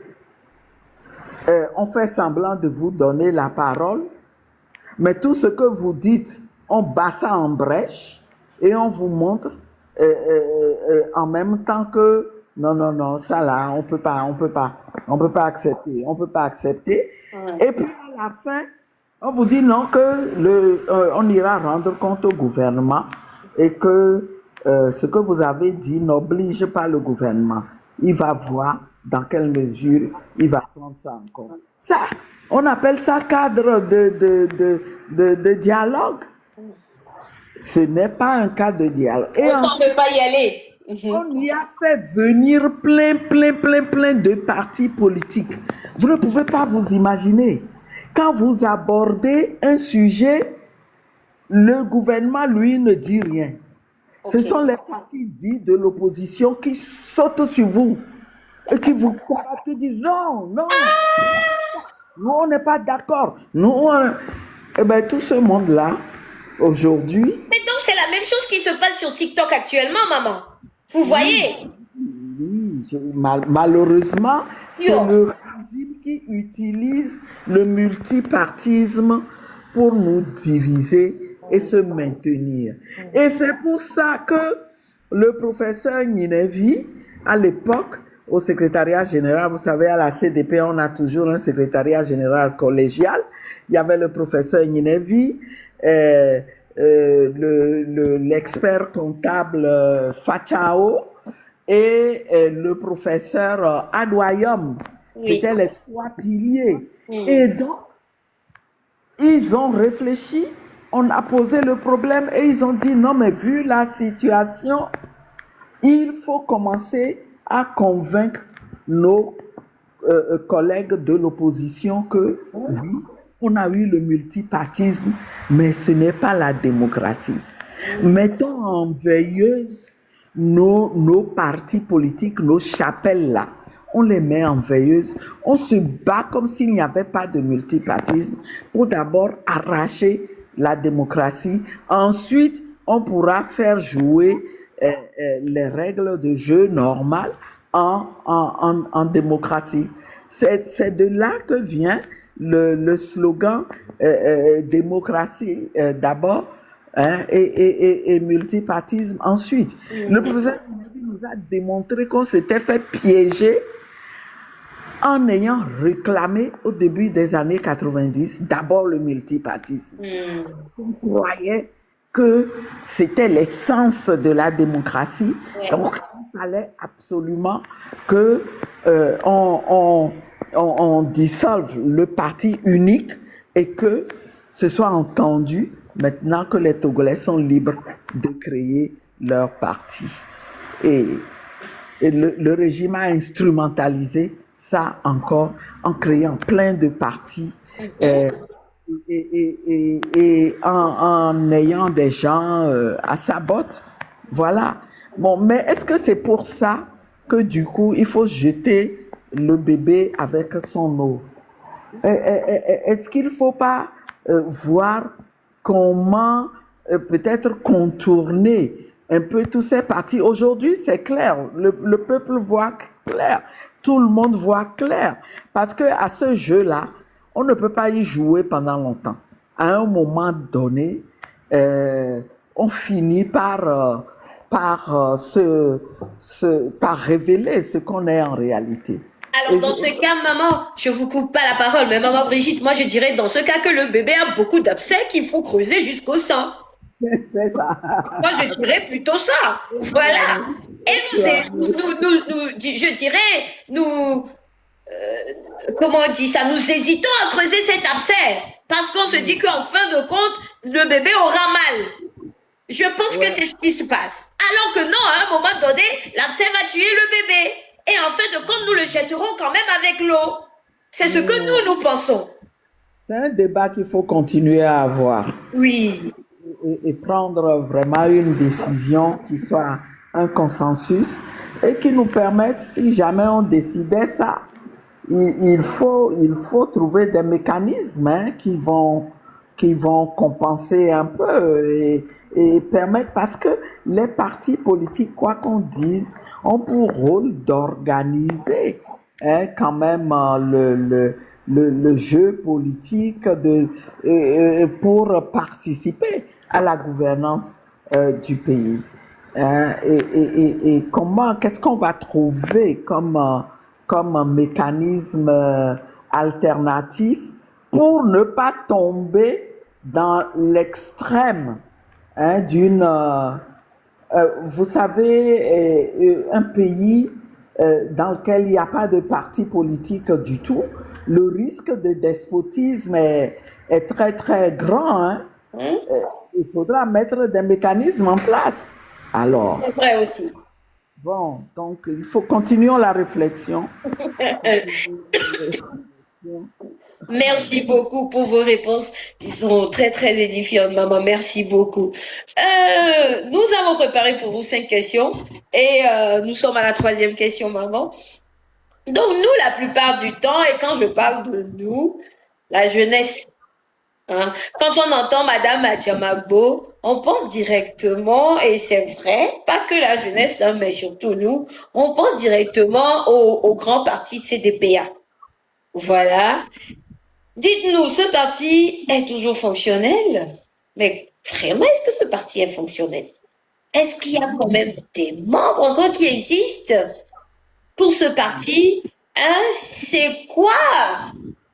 on fait semblant de vous donner la parole, mais tout ce que vous dites, on bat ça en brèche et on vous montre en même temps que non, non, non, ça là, on peut pas accepter, on peut pas accepter. Ouais. Et puis à la fin, on vous dit non que on ira rendre compte au gouvernement et que ce que vous avez dit n'oblige pas le gouvernement. Il va voir dans quelle mesure il va prendre ça en compte. Ça, on appelle ça cadre de dialogue. Ce n'est pas un cas de dialogue. Et Autant ensuite, ne pas y aller. on y a fait venir plein de partis politiques. Vous ne pouvez pas vous imaginer. Quand vous abordez un sujet, le gouvernement, lui, ne dit rien. Ce Ok. sont les partis dits de l'opposition qui sautent sur vous et qui vous combattent, qui disent non, non, nous on n'est pas d'accord. Eh bien, tout ce monde-là, aujourd'hui, Mais donc, c'est la même chose qui se passe sur TikTok actuellement, maman. Vous voyez? oui, malheureusement, c'est Yo. le régime qui utilise le multipartisme pour nous diviser et se maintenir. Et c'est pour ça que le professeur Ninevi, à l'époque, au secrétariat général, vous savez, à la CDP, on a toujours un secrétariat général collégial. Il y avait le professeur Ninevi, l'expert comptable Fachao et le professeur Adwayom. Oui. C'était les trois piliers. Mm. Et donc, ils ont réfléchi, on a posé le problème et ils ont dit non, mais vu la situation, il faut commencer à convaincre nos collègues de l'opposition que oui, on a eu le multipartisme, mais ce n'est pas la démocratie. Mettons en veilleuse nos partis politiques, nos chapelles là. On les met en veilleuse, on se bat comme s'il n'y avait pas de multipartisme pour d'abord arracher la démocratie. Ensuite, on pourra faire jouer les règles de jeu normales en démocratie. C'est de là que vient le slogan démocratie d'abord, hein, et multipartisme ensuite. Le professeur nous a démontré qu'on s'était fait piéger en ayant réclamé au début des années 90 d'abord le multipartisme. On croyait que c'était l'essence de la démocratie, donc il fallait absolument que on dissolve le parti unique et que ce soit entendu maintenant que les Togolais sont libres de créer leur parti. Et le régime a instrumentalisé ça encore en créant plein de partis et en ayant des gens à sa botte. Voilà. Bon, mais est-ce que c'est pour ça que du coup, il faut jeter le bébé avec son eau? Est-ce qu'il ne faut pas voir comment peut-être contourner un peu tous ces partis? Aujourd'hui, c'est clair, le peuple voit clair, tout le monde voit clair, parce qu'à ce jeu-là, on ne peut pas y jouer pendant longtemps. À un moment donné, on finit par révéler ce qu'on est en réalité. Alors, dans ce cas, maman, je vous coupe pas la parole, mais maman Brigitte, moi je dirais dans ce cas que le bébé a beaucoup d'abcès qu'il faut creuser jusqu'au sang. C'est ça. Moi, je dirais plutôt ça. Voilà. Et je dirais, comment on dit ça, nous hésitons à creuser cet abcès parce qu'on se dit qu'en fin de compte, le bébé aura mal. Je pense que c'est ce qui se passe. Alors que non, à un moment donné, l'abcès va tuer le bébé. Et en fin de compte, nous le jetterons quand même avec l'eau. C'est ce que nous pensons. C'est un débat qu'il faut continuer à avoir. Oui. Et prendre vraiment une décision qui soit un consensus et qui nous permette, si jamais on décidait ça, il faut trouver des mécanismes qui vont compenser un peu et permettre, parce que les partis politiques, quoi qu'on dise, ont pour rôle d'organiser quand même le jeu politique pour participer à la gouvernance du pays. Hein, et comment, qu'est-ce qu'on va trouver comme un mécanisme alternatif pour ne pas tomber dans l'extrême hein, vous savez, un pays dans lequel il n'y a pas de parti politique du tout, le risque de despotisme est très très grand. Hein. Il faudra mettre des mécanismes en place. Alors, C'est vrai aussi. bon, donc il faut continuer la réflexion. Merci beaucoup pour vos réponses. Ils sont très, très édifiantes, maman. Merci beaucoup. Nous avons préparé pour vous 5 questions et nous sommes à la 3e question, maman. Donc, nous, la plupart du temps, et quand je parle de nous, la jeunesse, hein, quand on entend Madame Adjamagbo, on pense directement, et c'est vrai, pas que la jeunesse, hein, mais surtout nous, on pense directement au grand parti CDPA. Voilà. Dites-nous, ce parti est toujours fonctionnel? Mais vraiment, est-ce que ce parti est fonctionnel? Est-ce qu'il y a quand même des membres encore qui existent pour ce parti? Hein, c'est quoi?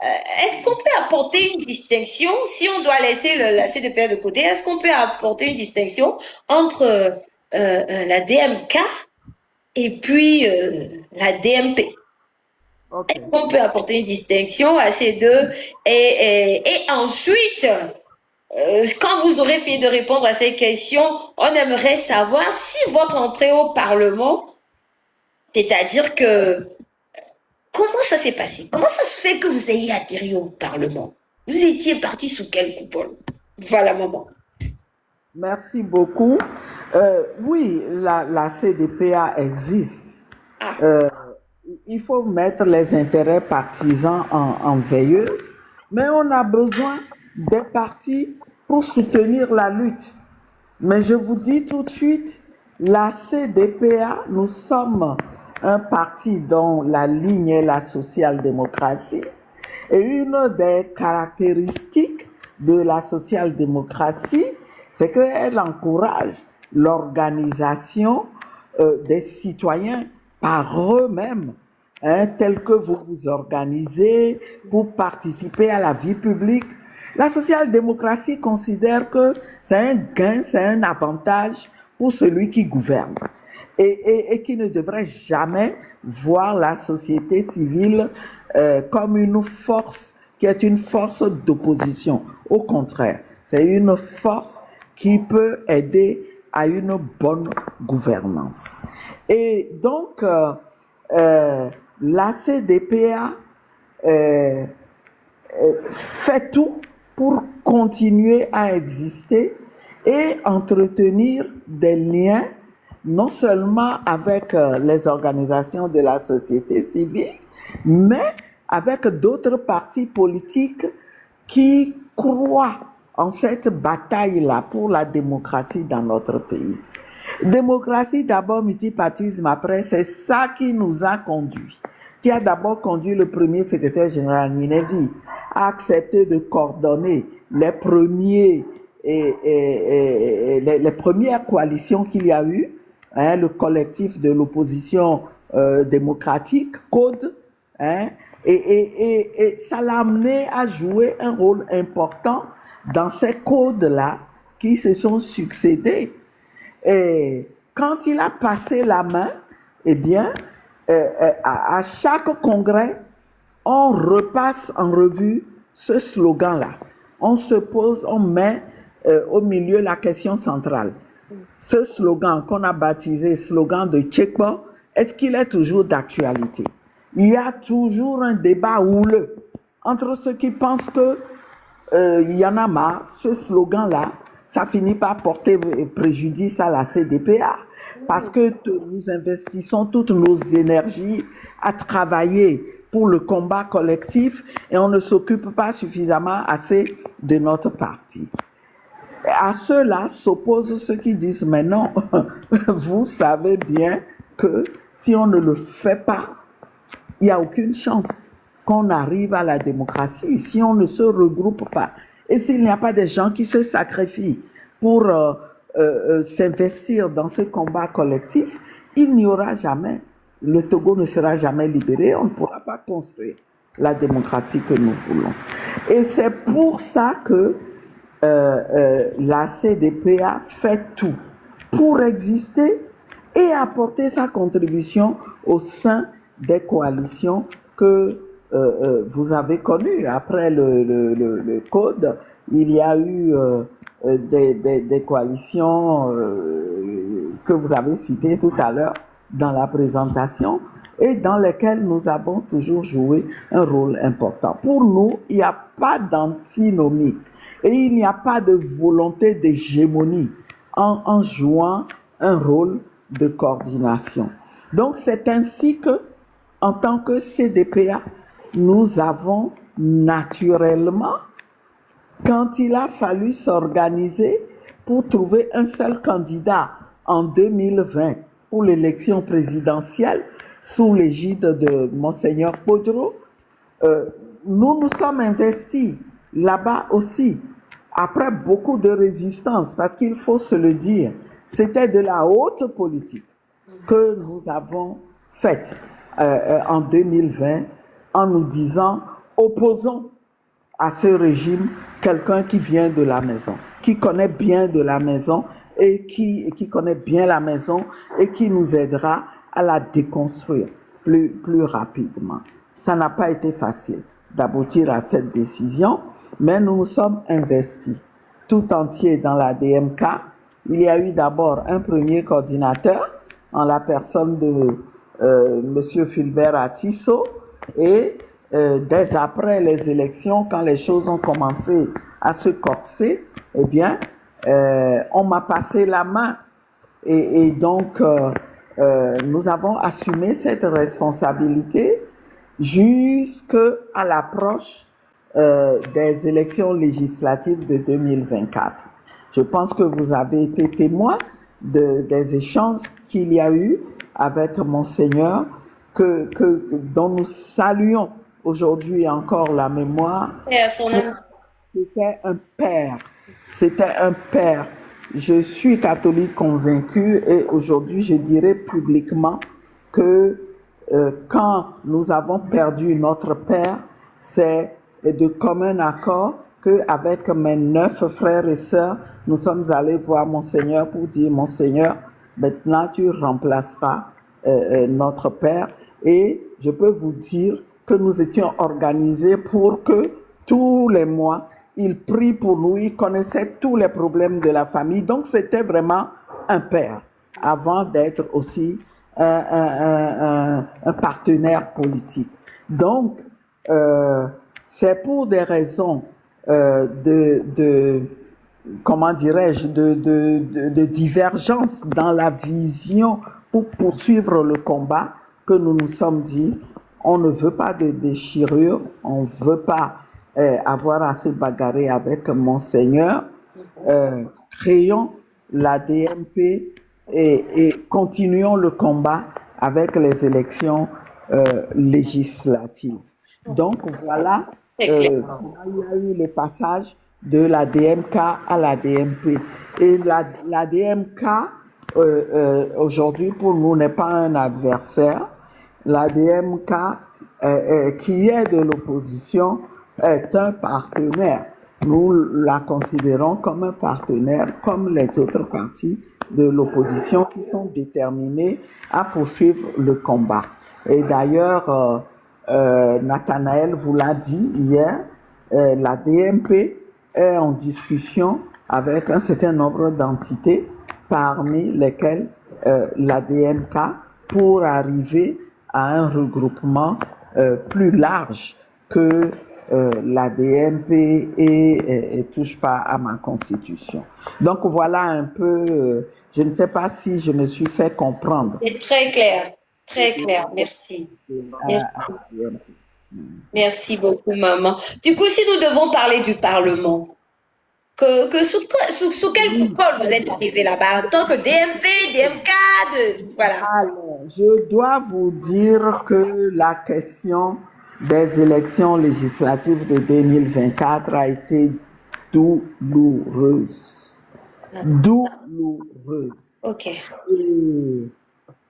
Est-ce qu'on peut apporter une distinction, si on doit laisser la CDPR de côté, est-ce qu'on peut apporter une distinction entre la DMK et puis la DMP? Okay. Est-ce qu'on peut apporter une distinction à ces deux? Et ensuite, quand vous aurez fini de répondre à ces questions, on aimerait savoir si votre entrée au Parlement, c'est-à-dire que, comment ça s'est passé? Comment ça se fait que vous ayez atterri au Parlement? Vous étiez parti sous quelle coupole? Voilà, maman. Merci beaucoup. Oui, la CDPA existe. Il faut mettre les intérêts partisans en veilleuse, mais on a besoin des partis pour soutenir la lutte. Mais je vous dis tout de suite, la CDPA, nous sommes un parti dont la ligne est la social-démocratie, et une des caractéristiques de la social-démocratie, c'est qu'elle encourage l'organisation des citoyens par eux-mêmes, hein, tel que vous vous organisez pour participer à la vie publique. La social-démocratie considère que c'est un gain, c'est un avantage pour celui qui gouverne et qui ne devrait jamais voir la société civile comme une force qui est une force d'opposition. Au contraire, c'est une force qui peut aider à une bonne gouvernance. Et donc, la CDPA fait tout pour continuer à exister et entretenir des liens non seulement avec les organisations de la société civile, mais avec d'autres partis politiques qui croient en cette bataille-là pour la démocratie dans notre pays. Démocratie d'abord, multipartisme après, c'est ça qui nous a conduit, qui a d'abord conduit le premier secrétaire général Ninevi à accepter de coordonner les premières coalitions qu'il y a eu, hein, le collectif de l'opposition démocratique, CODE, hein, et ça l'a amené à jouer un rôle important dans ces codes-là qui se sont succédés. Et quand il a passé la main, eh bien, à chaque congrès, on repasse en revue ce slogan-là. On se pose, on met au milieu la question centrale. Ce slogan qu'on a baptisé slogan de Tchekpo, est-ce qu'il est toujours d'actualité? Il y a toujours un débat houleux entre ceux qui pensent que il y en a marre, ce slogan-là, ça finit par porter préjudice à la CDPA parce que nous investissons toutes nos énergies à travailler pour le combat collectif et on ne s'occupe pas suffisamment assez de notre parti. À cela s'opposent ceux qui disent, mais non, vous savez bien que si on ne le fait pas, il n'y a aucune chance qu'on arrive à la démocratie si on ne se regroupe pas. Et s'il n'y a pas des gens qui se sacrifient pour s'investir dans ce combat collectif, il n'y aura jamais, le Togo ne sera jamais libéré, on ne pourra pas construire la démocratie que nous voulons. Et c'est pour ça que la CDPA fait tout pour exister et apporter sa contribution au sein des coalitions que vous avez connues. Après le code, il y a eu des coalitions que vous avez citées tout à l'heure dans la présentation et dans lesquelles nous avons toujours joué un rôle important. Pour nous, il n'y a pas d'antinomie et il n'y a pas de volonté d'hégémonie en jouant un rôle de coordination. Donc c'est ainsi que, en tant que CDPA, nous avons naturellement, quand il a fallu s'organiser pour trouver un seul candidat en 2020 pour l'élection présidentielle, sous l'égide de Monseigneur Podro, nous nous sommes investis là-bas aussi, après beaucoup de résistance, parce qu'il faut se le dire, c'était de la haute politique que nous avons faite en 2020 en nous disant, opposons à ce régime quelqu'un qui vient de la maison, qui connaît bien de la maison et qui connaît bien la maison et qui nous aidera à la déconstruire plus rapidement. Ça n'a pas été facile d'aboutir à cette décision, mais nous nous sommes investis tout entier dans la DMK. Il y a eu d'abord un premier coordinateur en la personne de M. Fulbert Atisso et dès après les élections, quand les choses ont commencé à se corser, eh bien, on m'a passé la main et donc nous avons assumé cette responsabilité jusqu'à l'approche des élections législatives de 2024. Je pense que vous avez été témoin des échanges qu'il y a eu avec Monseigneur, dont nous saluons aujourd'hui encore la mémoire. C'était un père. C'était un père. Je suis catholique convaincu et aujourd'hui je dirais publiquement que quand nous avons perdu notre père, c'est de commun accord qu'avec mes 9 frères et sœurs, nous sommes allés voir Monseigneur pour dire, Monseigneur, maintenant tu remplaceras notre père. Et je peux vous dire que nous étions organisés pour que tous les mois, il prie pour nous, il connaissait tous les problèmes de la famille. Donc c'était vraiment un père avant d'être aussi un partenaire politique. Donc, c'est pour des raisons comment dirais-je, de divergence dans la vision pour poursuivre le combat que nous nous sommes dit, on ne veut pas de déchirure, on ne veut pas avoir à se bagarrer avec Monseigneur, créons la DMP et continuons le combat avec les élections législatives. Donc voilà, il y a eu le passage de la DMK à la DMP. Et la DMK, aujourd'hui, pour nous, n'est pas un adversaire. La DMK, qui est de l'opposition, est un partenaire. Nous la considérons comme un partenaire, comme les autres partis de l'opposition qui sont déterminés à poursuivre le combat. Et d'ailleurs, Nathanaël vous l'a dit hier, la DMP est en discussion avec un certain nombre d'entités, parmi lesquelles la DMK, pour arriver à un regroupement plus large que la DMP et touche pas à ma constitution. Donc voilà un peu, je ne sais pas si je me suis fait comprendre. C'est très clair, merci. Merci beaucoup, maman. Du coup, si nous devons parler du Parlement, sous quelle coupole vous êtes arrivé là-bas en tant que DMP, DMK, voilà. Alors, je dois vous dire que la question des élections législatives de 2024 a été douloureuse. Douloureuse. Ok. Et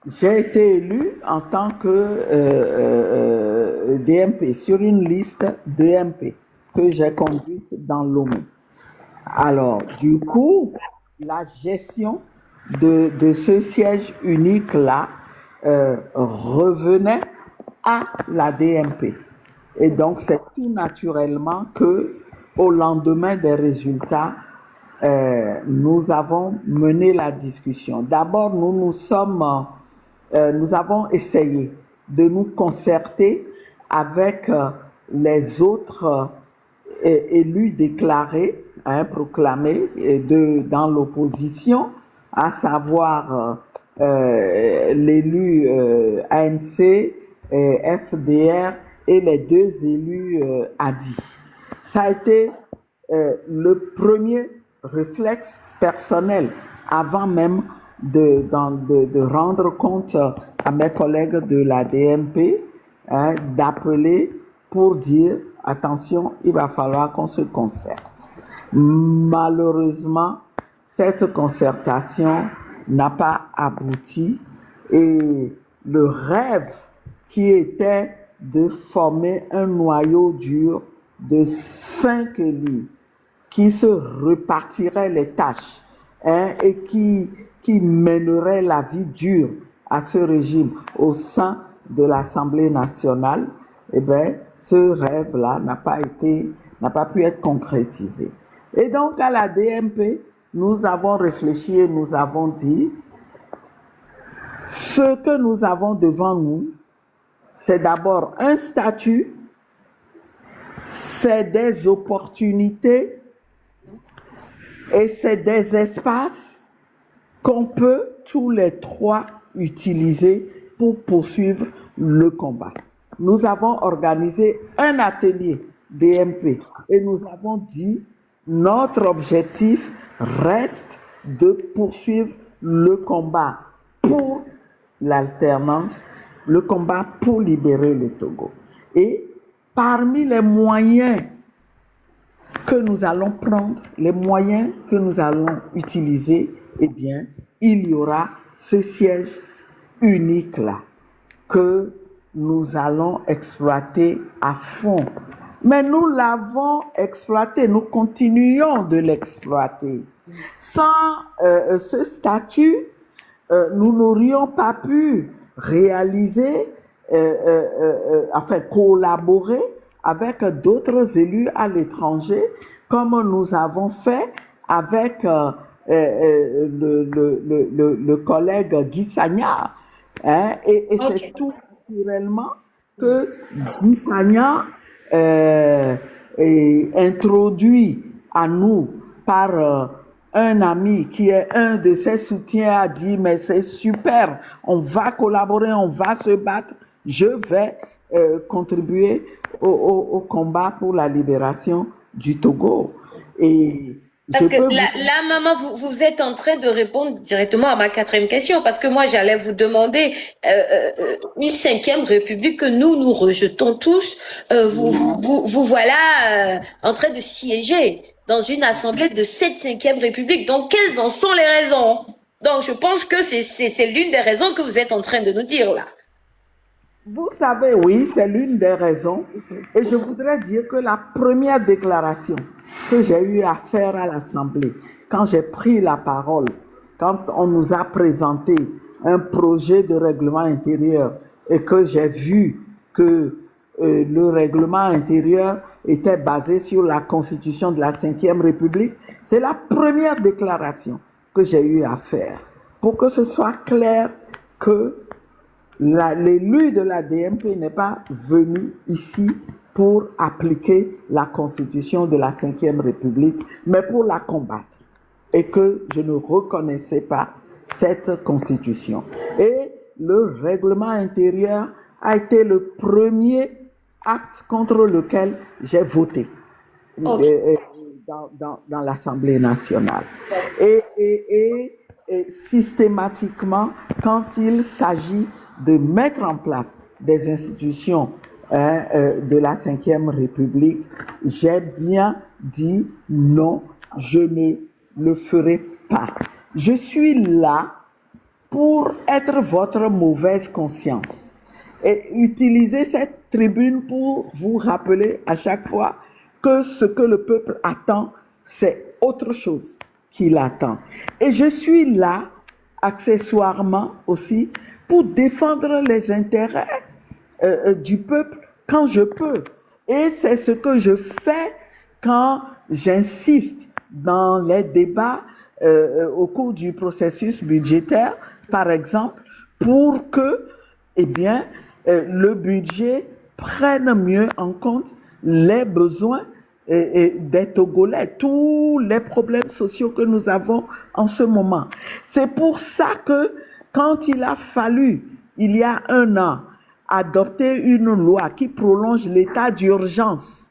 j'ai été élu en tant que DMP, sur une liste DMP que j'ai conduite dans Lomé. Alors, du coup, la gestion de ce siège unique-là revenait à la DMP. Et donc, c'est tout naturellement que, au lendemain des résultats, nous avons mené la discussion. D'abord, nous avons essayé de nous concerter avec les autres élus déclarés, proclamés dans l'opposition, à savoir l'élu ANC, FDR et les deux élus ADI. Ça a été le premier réflexe personnel avant même de rendre compte à mes collègues de la DMP, d'appeler pour dire attention, il va falloir qu'on se concerte. Malheureusement, cette concertation n'a pas abouti et le rêve qui était de former un noyau dur de 5 élus qui se repartiraient les tâches et qui mèneraient la vie dure à ce régime au sein de l'Assemblée nationale, eh bien, ce rêve-là n'a pas pu être concrétisé. Et donc, à la DMP, nous avons réfléchi et nous avons dit, ce que nous avons devant nous, c'est d'abord un statut, c'est des opportunités et c'est des espaces qu'on peut tous les trois utiliser pour poursuivre le combat. Nous avons organisé un atelier DMP et nous avons dit notre objectif reste de poursuivre le combat pour l'alternance, le combat pour libérer le Togo. Et parmi les moyens que nous allons prendre, les moyens que nous allons utiliser, eh bien, il y aura ce siège unique-là que nous allons exploiter à fond. Mais nous l'avons exploité, nous continuons de l'exploiter. Sans ce statut, nous n'aurions pas pu réaliser, collaborer avec d'autres élus à l'étranger, comme nous avons fait avec le collègue Guy Sagna. Et c'est tout naturellement que Guy Sagna est introduit à nous par un ami qui est un de ses soutiens, a dit mais c'est super, on va collaborer, on va se battre, je vais contribuer au combat pour la libération du Togo. Et parce que là, maman, vous êtes en train de répondre directement à ma quatrième question, parce que moi, j'allais vous demander une 5e république que nous rejetons tous. Vous voilà en train de siéger dans une assemblée de cette 5e république. Donc, quelles en sont les raisons? Donc, je pense que c'est l'une des raisons que vous êtes en train de nous dire là. Vous savez, oui, c'est l'une des raisons. Et je voudrais dire que la première déclaration que j'ai eu à faire à l'Assemblée, quand j'ai pris la parole, quand on nous a présenté un projet de règlement intérieur et que j'ai vu que le règlement intérieur était basé sur la constitution de la 5e République, c'est la première déclaration que j'ai eu à faire pour que ce soit clair que l'élu de la DMP n'est pas venu ici pour appliquer la constitution de la 5e République, mais pour la combattre. Et que je ne reconnaissais pas cette constitution. Et le règlement intérieur a été le premier acte contre lequel j'ai voté dans l'Assemblée nationale. Et systématiquement, quand il s'agit de mettre en place des institutions de la Cinquième République, j'ai bien dit non, je ne le ferai pas. Je suis là pour être votre mauvaise conscience et utiliser cette tribune pour vous rappeler à chaque fois que ce que le peuple attend, c'est autre chose qu'il attend. Et je suis là, accessoirement aussi, pour défendre les intérêts du peuple quand je peux. Et c'est ce que je fais quand j'insiste dans les débats au cours du processus budgétaire, par exemple, pour que, eh bien, le budget prenne mieux en compte les besoins des Togolais, tous les problèmes sociaux que nous avons en ce moment. C'est pour ça que quand il a fallu, il y a 1 an, adopter une loi qui prolonge l'état d'urgence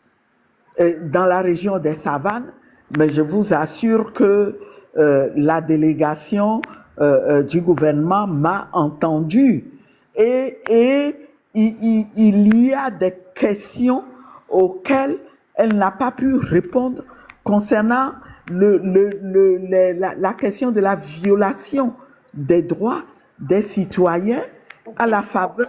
dans la région des Savanes, mais je vous assure que la délégation du gouvernement m'a entendu. Et il y a des questions auxquelles elle n'a pas pu répondre concernant la question de la violation des droits des citoyens à la faveur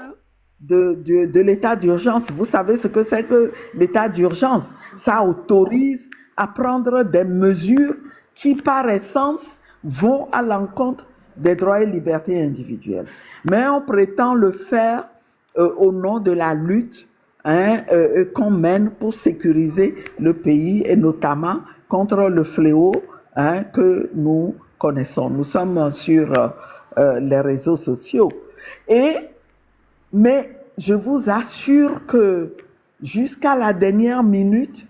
de l'état d'urgence. Vous savez ce que c'est que l'état d'urgence? Ça autorise à prendre des mesures qui, par essence, vont à l'encontre des droits et libertés individuelles. Mais on prétend le faire au nom de la lutte qu'on mène pour sécuriser le pays et notamment contre le fléau que nous connaissons. Nous sommes sur les réseaux sociaux. Mais je vous assure que jusqu'à la dernière minute,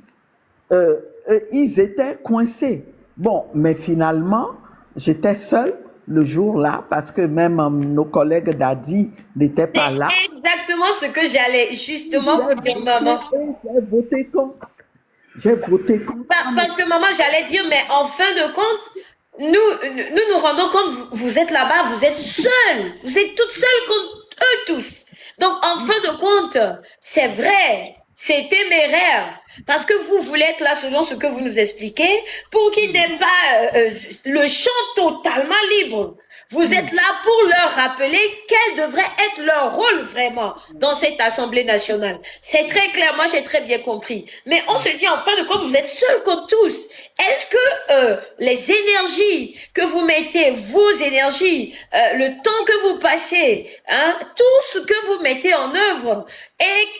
ils étaient coincés. Bon, mais finalement, j'étais seule le jour-là parce que même nos collègues d'Adi n'étaient pas là. C'est exactement ce que j'allais justement vous dire, maman. J'ai voté contre. J'ai voté contre. Parce que maman, j'allais dire, mais en fin de compte, nous rendons compte, vous êtes là-bas, vous êtes seuls. Vous êtes toutes seules contre eux tous. Donc, en fin de compte, c'est vrai, c'est téméraire. Parce que vous voulez être là selon ce que vous nous expliquez, pour qu'ils n'aient pas le champ totalement libre. Vous êtes là pour leur rappeler quel devrait être leur rôle vraiment dans cette Assemblée nationale. C'est très clair, moi j'ai très bien compris. Mais on se dit en fin de compte, vous êtes seuls contre tous. Est-ce que les énergies que vous mettez, vos énergies, le temps que vous passez, tout ce que vous mettez en œuvre,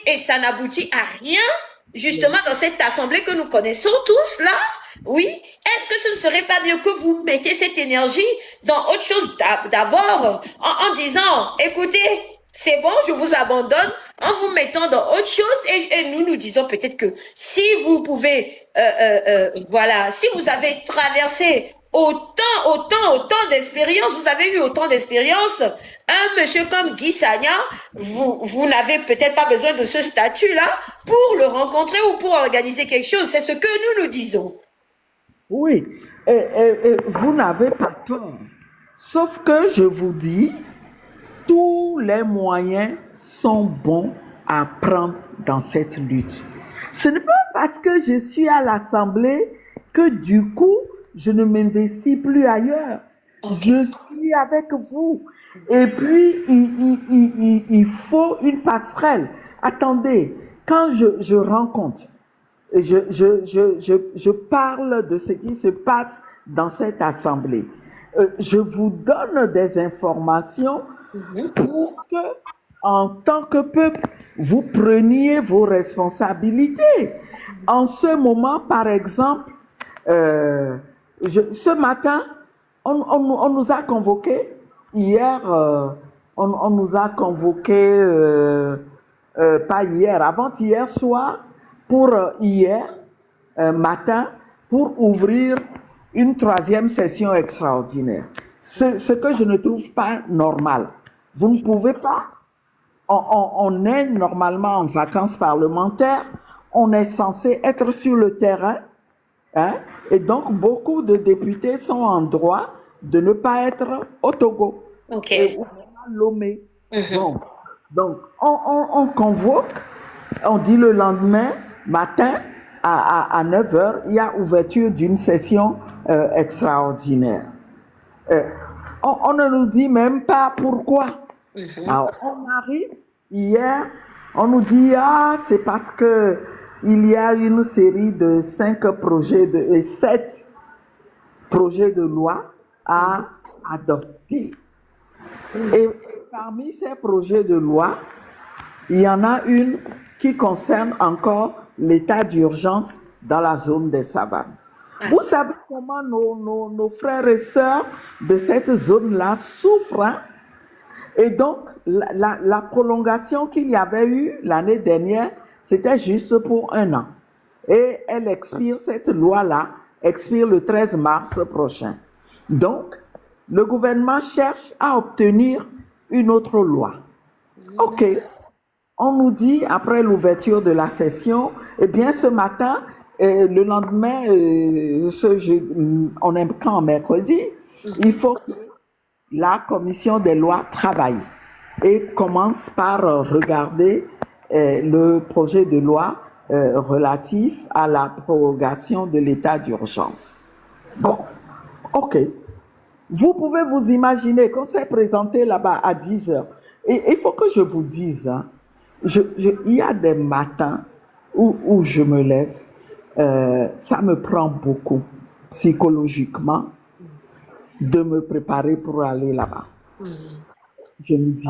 et ça n'aboutit à rien, justement dans cette Assemblée que nous connaissons tous là, oui, est-ce que ce ne serait pas mieux que vous mettez cette énergie dans autre chose d'abord en disant, écoutez, c'est bon, je vous abandonne, en vous mettant dans autre chose et nous disons peut-être que si vous pouvez, voilà, si vous avez traversé autant d'expérience, vous avez eu autant d'expérience, un monsieur comme Guy Sagna, vous n'avez peut-être pas besoin de ce statut-là pour le rencontrer ou pour organiser quelque chose. C'est ce que nous disons. Oui, vous n'avez pas tort. Sauf que je vous dis, tous les moyens sont bons à prendre dans cette lutte. Ce n'est pas parce que je suis à l'Assemblée que du coup, je ne m'investis plus ailleurs. Je suis avec vous. Et puis, il faut une passerelle. Attendez, quand je rencontre, je parle de ce qui se passe dans cette assemblée. Je vous donne des informations pour que, en tant que peuple, vous preniez vos responsabilités. En ce moment, par exemple, ce matin, on nous a convoqués. Hier, on nous a convoqués, pas hier, avant-hier soir, pour hier matin, pour ouvrir une 3e session extraordinaire. Ce que je ne trouve pas normal. Vous ne pouvez pas. On est normalement en vacances parlementaires. On est censé être sur le terrain. Et donc, beaucoup de députés sont en droit de ne pas être au Togo. OK. Et à Lomé. Donc, on convoque On dit le lendemain matin à 9 heures, il y a ouverture d'une session extraordinaire. On ne nous dit même pas pourquoi. Alors, on arrive hier, on nous dit, ah, c'est parce que il y a une série de 7 projets de loi à adopter. Et parmi ces projets de loi, il y en a une qui concerne encore l'état d'urgence dans la zone des savanes. Vous savez comment nos frères et sœurs de cette zone-là souffrent, hein? Et donc, la prolongation qu'il y avait eu l'année dernière, c'était juste pour 1 an. Et elle expire, cette loi-là, expire le 13 mars prochain. Donc, le gouvernement cherche à obtenir une autre loi. OK. On nous dit, après l'ouverture de la session, eh bien, ce matin, le lendemain, on est quand mercredi, il faut que la commission des lois travaille et commence par regarder le projet de loi relatif à la prorogation de l'état d'urgence. Bon, OK. Vous pouvez vous imaginer qu'on s'est présenté là-bas à 10 heures. Et il faut que je vous dise, hein, il y a des matins où je me lève, ça me prend beaucoup psychologiquement de me préparer pour aller là-bas. Je me dis,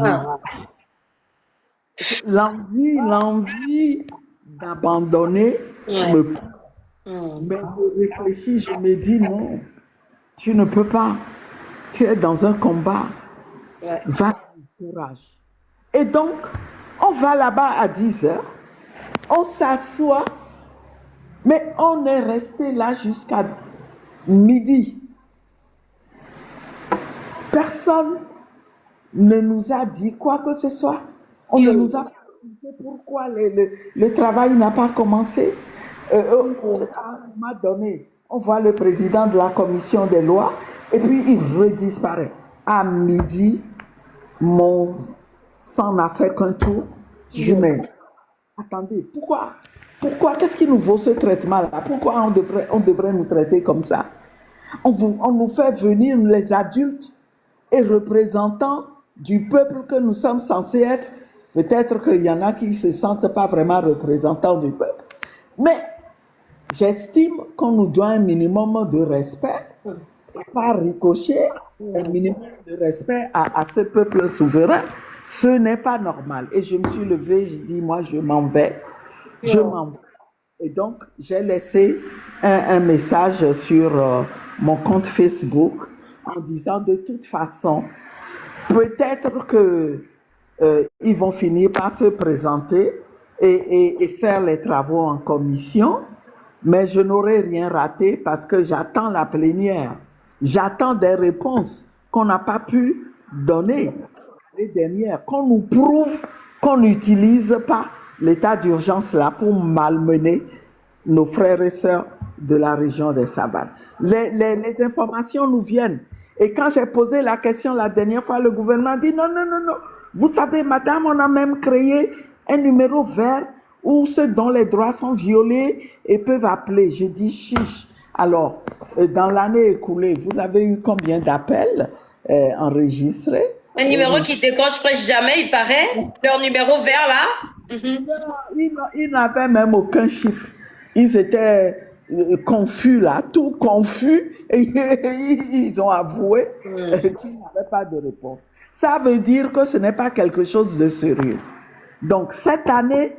l'envie d'abandonner me prend. Mais je réfléchis, je me dis, non, tu ne peux pas. Tu es dans un combat. Va, courage. Et donc, on va là-bas à 10 heures, on s'assoit, mais on est resté là jusqu'à midi. Personne ne nous a dit quoi que ce soit. On ne nous a pas dit pourquoi le travail n'a pas commencé. À un moment donné, on voit le président de la commission des lois et puis il redisparaît. À midi, mon sang n'a fait qu'un tour. Je dis, mais attendez, pourquoi, qu'est-ce qui nous vaut ce traitement-là? Pourquoi on devrait nous traiter comme ça? On nous fait venir, les adultes et représentants du peuple que nous sommes censés être. Peut-être qu'il y en a qui ne se sentent pas vraiment représentants du peuple. Mais j'estime qu'on nous doit un minimum de respect, et pas ricocher, un minimum de respect à ce peuple souverain. Ce n'est pas normal. Et je me suis levée, je dis, moi, je m'en vais. Je m'en vais. Et donc, j'ai laissé un message sur mon compte Facebook en disant, de toute façon, peut-être que ils vont finir par se présenter et faire les travaux en commission, mais je n'aurai rien raté parce que j'attends la plénière. J'attends des réponses qu'on n'a pas pu donner les dernières, qu'on nous prouve qu'on n'utilise pas l'état d'urgence là pour malmener nos frères et sœurs de la région des Savanes. Les informations nous viennent. Et quand j'ai posé la question la dernière fois, le gouvernement dit non. Vous savez, madame, on a même créé un numéro vert où ceux dont les droits sont violés et peuvent appeler. Je dis chiche. Alors, dans l'année écoulée, vous avez eu combien d'appels enregistrés? Un numéro qui décroche presque jamais, il paraît. Leur numéro vert là. Ils n'avaient même aucun chiffre. Ils étaient confus là, tout confus. Et ils ont avoué qu'ils n'avaient pas de réponse. Ça veut dire que ce n'est pas quelque chose de sérieux. Donc, cette année,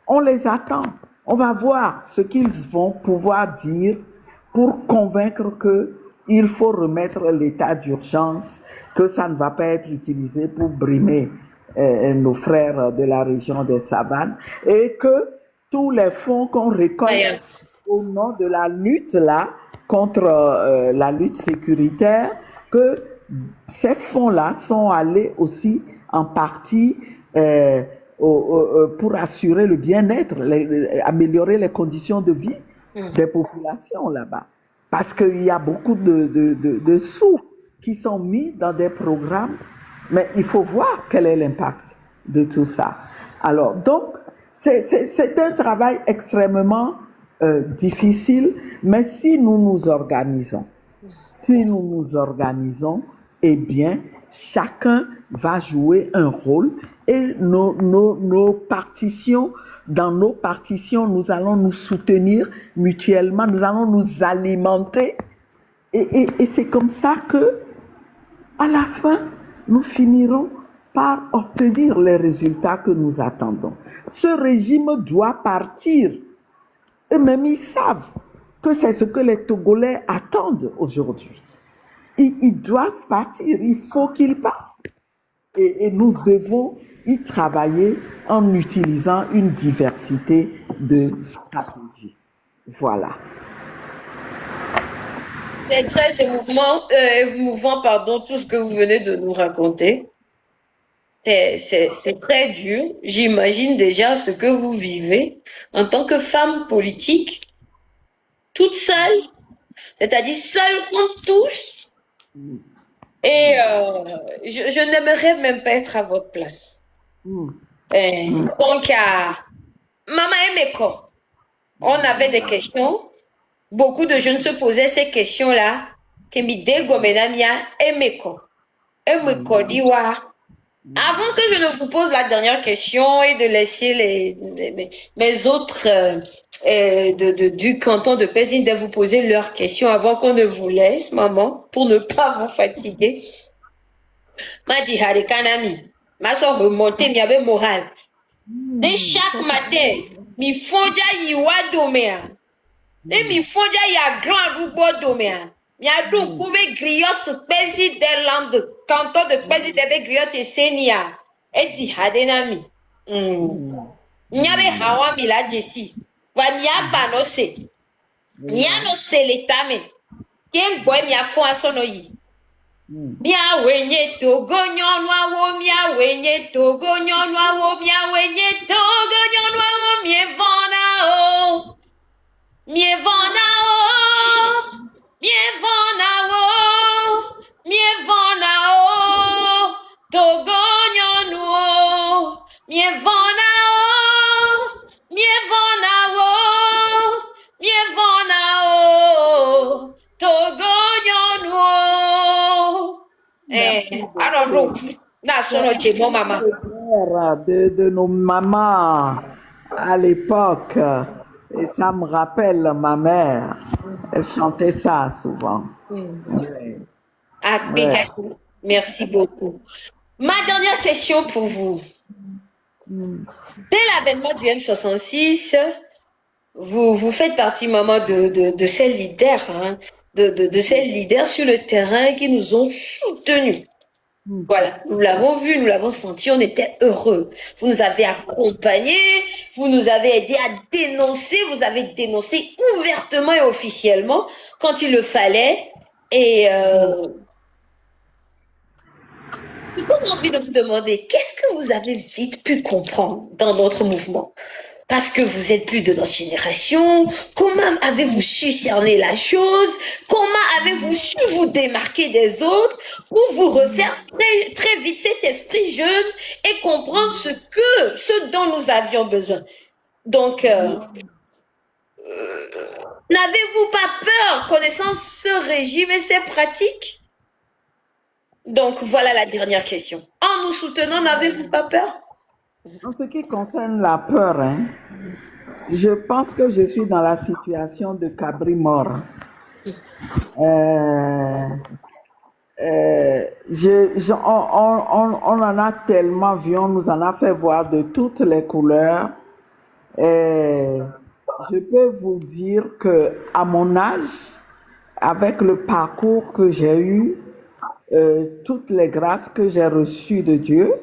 on les attend. On va voir ce qu'ils vont pouvoir dire pour convaincre qu'il faut remettre l'état d'urgence, que ça ne va pas être utilisé pour brimer nos frères de la région des Savanes et que tous les fonds qu'on récolte au nom de la lutte là, contre la lutte sécuritaire, que ces fonds-là sont allés aussi en partie pour assurer le bien-être, améliorer les conditions de vie des populations là-bas. Parce qu'il y a beaucoup de sous qui sont mis dans des programmes, mais il faut voir quel est l'impact de tout ça. Alors, donc, C'est un travail extrêmement difficile, mais si nous nous organisons, eh bien, chacun va jouer un rôle et nos partitions, dans nos partitions, nous allons nous soutenir mutuellement, nous allons nous alimenter et c'est comme ça que, à la fin, nous finirons par obtenir les résultats que nous attendons. Ce régime doit partir. Eux-mêmes, ils savent que c'est ce que les Togolais attendent aujourd'hui. Ils doivent partir, il faut qu'ils partent. Et nous devons y travailler en utilisant une diversité de stratégies. Voilà. C'est très émouvant, pardon, tout ce que vous venez de nous raconter. C'est très dur. J'imagine déjà ce que vous vivez en tant que femme politique, toute seule, c'est-à-dire seule contre tous. Et je n'aimerais même pas être à votre place. Donc, Maman Emeko, on avait des questions. Beaucoup de jeunes se posaient ces questions-là. Kemide Gomenamia Emeko. Emeko Diwa. Avant que je ne vous pose la dernière question et de laisser mes autres du canton de Pézine de vous poser leurs questions avant qu'on ne vous laisse, maman, pour ne pas vous fatiguer. Ma dit Harikanami, ma soeur remontée, mi avait moral. Dès chaque matin, mi fonja yiwa domea. Et mi fonja ya grand rubo domea. Mi a donc coupé griotte Pézine des Landes, canton de Pézine de griotte et Senia. Et dit Hadenami. Nyabe hawa mi la Jessie. Va mia banose. Mia no seletame. Ken boy mia fon asonoyi. Mia wenye togo nyonwa wo mia wenye togo nyonwa wo mia wenye togo nyonwa wo mie vona o. Mie vona o. Mie vona o. Mie vona o. Togo nyonwa. Mie vona o. Mie vona o. Mie vona o. Togo nyonwa. Alors donc, mon maman. De nos mamans à l'époque, et ça me rappelle ma mère, elle chantait ça souvent. Ouais. Merci beaucoup. Ma dernière question pour vous. Dès l'avènement du M66, vous faites partie, maman, de ces leaders, hein, de ces leaders sur le terrain qui nous ont soutenus. Voilà, nous l'avons vu, nous l'avons senti, on était heureux. Vous nous avez accompagnés, vous nous avez aidés à dénoncer, vous avez dénoncé ouvertement et officiellement quand il le fallait. Et j'ai envie de vous demander, qu'est-ce que vous avez vite pu comprendre dans notre mouvement? Parce que vous êtes plus de notre génération, comment avez-vous su cerner la chose? Comment avez-vous su vous démarquer des autres pour vous refaire très, très vite cet esprit jeune et comprendre ce dont nous avions besoin? Donc, n'avez-vous pas peur connaissant ce régime et ses pratiques? Donc, voilà la dernière question. En nous soutenant, n'avez-vous pas peur? En ce qui concerne la peur, hein, je pense que je suis dans la situation de Cabri mort. On en a tellement vu, on nous en a fait voir de toutes les couleurs. Je peux vous dire que à mon âge, avec le parcours que j'ai eu, toutes les grâces que j'ai reçues de Dieu,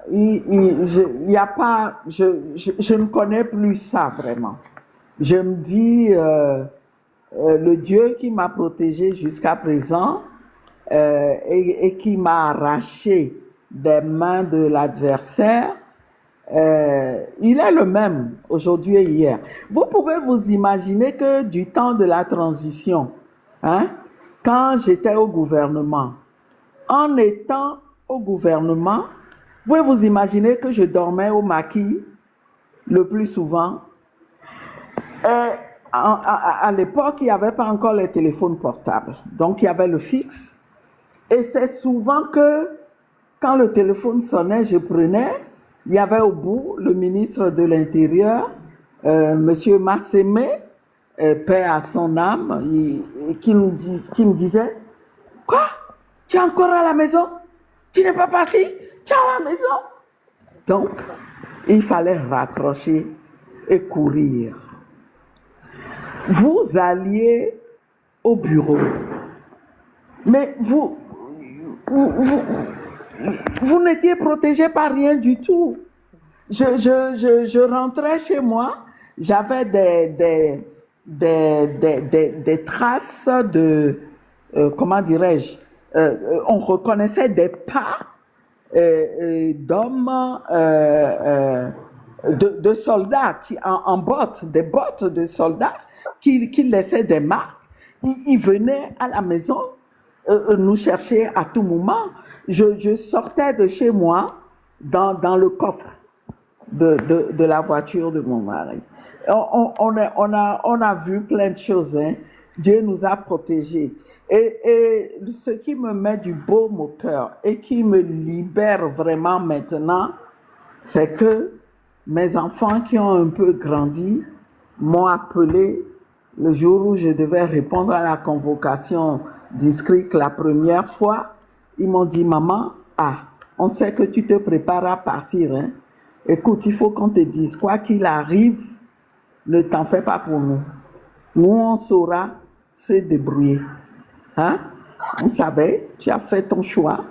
il y a pas, je ne connais plus ça vraiment. Je me dis, le Dieu qui m'a protégé jusqu'à présent et qui m'a arraché des mains de l'adversaire, il est le même aujourd'hui et hier. Vous pouvez vous imaginer que du temps de la transition, hein, quand j'étais au gouvernement, en étant au gouvernement, Vous pouvez vous imaginer que je dormais au maquis le plus souvent. Et à l'époque, il n'y avait pas encore les téléphones portables. Donc, il y avait le fixe. Et c'est souvent que, quand le téléphone sonnait, je prenais. Il y avait au bout le ministre de l'Intérieur, Monsieur Massémé, paix à son âme, qui me disait, quoi? Tu es encore à la maison? Tu n'es pas parti? Tu es à la maison? Donc, il fallait raccrocher et courir. Vous alliez au bureau, mais vous n'étiez protégé par rien du tout. Je rentrais chez moi, j'avais des traces de, comment dirais-je, on reconnaissait des pas d'hommes, de soldats en bottes, des bottes de soldats qui laissaient des marques. Ils venaient à la maison nous chercher à tout moment. Je sortais de chez moi dans le coffre de la voiture de mon mari. On a vu plein de choses. Hein. Dieu nous a protégés. Et ce qui me met du baume au cœur et qui me libère vraiment maintenant, c'est que mes enfants qui ont un peu grandi m'ont appelé le jour où je devais répondre à la convocation du SCRIC la première fois. Ils m'ont dit, maman, on sait que tu te prépares à partir. Hein. Écoute, il faut qu'on te dise, quoi qu'il arrive, ne t'en fais pas pour nous. Nous, on saura se débrouiller. Hein? On savait, tu as fait ton choix.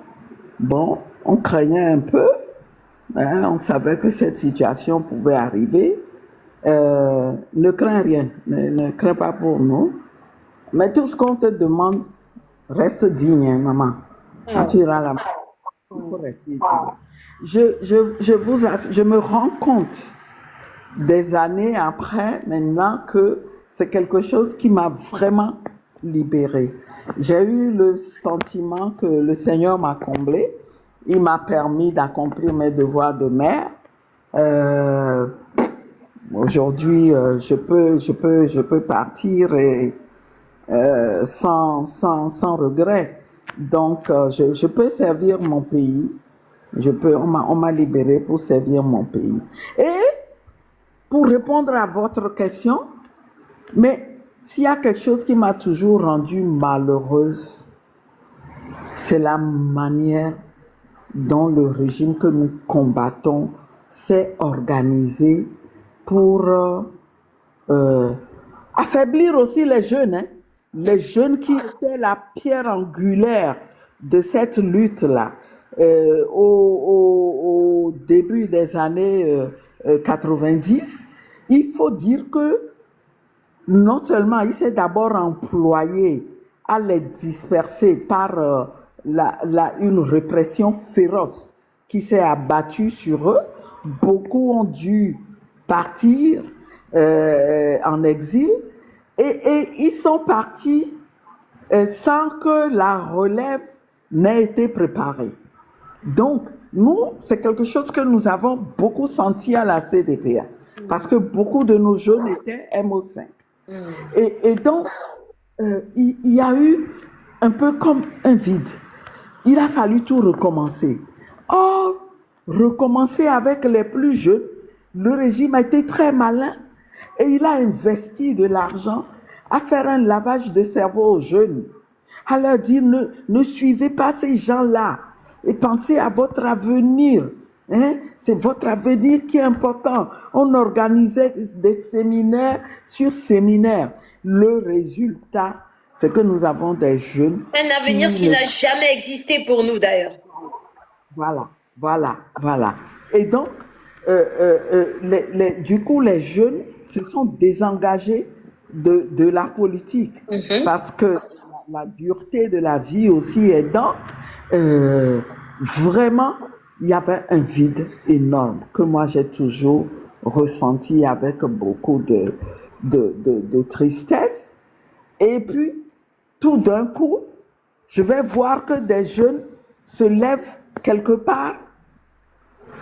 Bon, on craignait un peu. Hein? On savait que cette situation pouvait arriver. Ne crains rien, ne crains pas pour nous. Mais tout ce qu'on te demande, reste digne, hein, maman. Quand tu iras là-bas, il faut rester digne. Je me rends compte des années après, maintenant, que c'est quelque chose qui m'a vraiment libérée. J'ai eu le sentiment que le Seigneur m'a comblé. Il m'a permis d'accomplir mes devoirs de mère. Aujourd'hui, je peux partir et, sans regret. Donc, je peux servir mon pays. On m'a libéré pour servir mon pays. Et pour répondre à votre question, mais s'il y a quelque chose qui m'a toujours rendue malheureuse, c'est la manière dont le régime que nous combattons s'est organisé pour affaiblir aussi les jeunes. Hein. Les jeunes qui étaient la pierre angulaire de cette lutte-là. Au début des années 90, il faut dire que non seulement il s'est d'abord employé à les disperser par une répression féroce qui s'est abattue sur eux. Beaucoup ont dû partir en exil et ils sont partis sans que la relève n'ait été préparée. Donc, nous, c'est quelque chose que nous avons beaucoup senti à la CDPA parce que beaucoup de nos jeunes étaient MO5. Et donc, il y a eu un peu comme un vide. Il a fallu tout recommencer. Or, recommencer avec les plus jeunes, le régime a été très malin et il a investi de l'argent à faire un lavage de cerveau aux jeunes, à leur dire ne suivez pas ces gens-là et pensez à votre avenir. Hein? C'est votre avenir qui est important. On organisait des séminaires sur séminaires. Le résultat, c'est que nous avons des jeunes. Un avenir qui n'a jamais existé pour nous d'ailleurs. Voilà. Et donc, du coup, les jeunes se sont désengagés de la politique parce que la dureté de la vie aussi aidant, vraiment, il y avait un vide énorme que moi j'ai toujours ressenti avec beaucoup de tristesse. Et puis, tout d'un coup, je vais voir que des jeunes se lèvent quelque part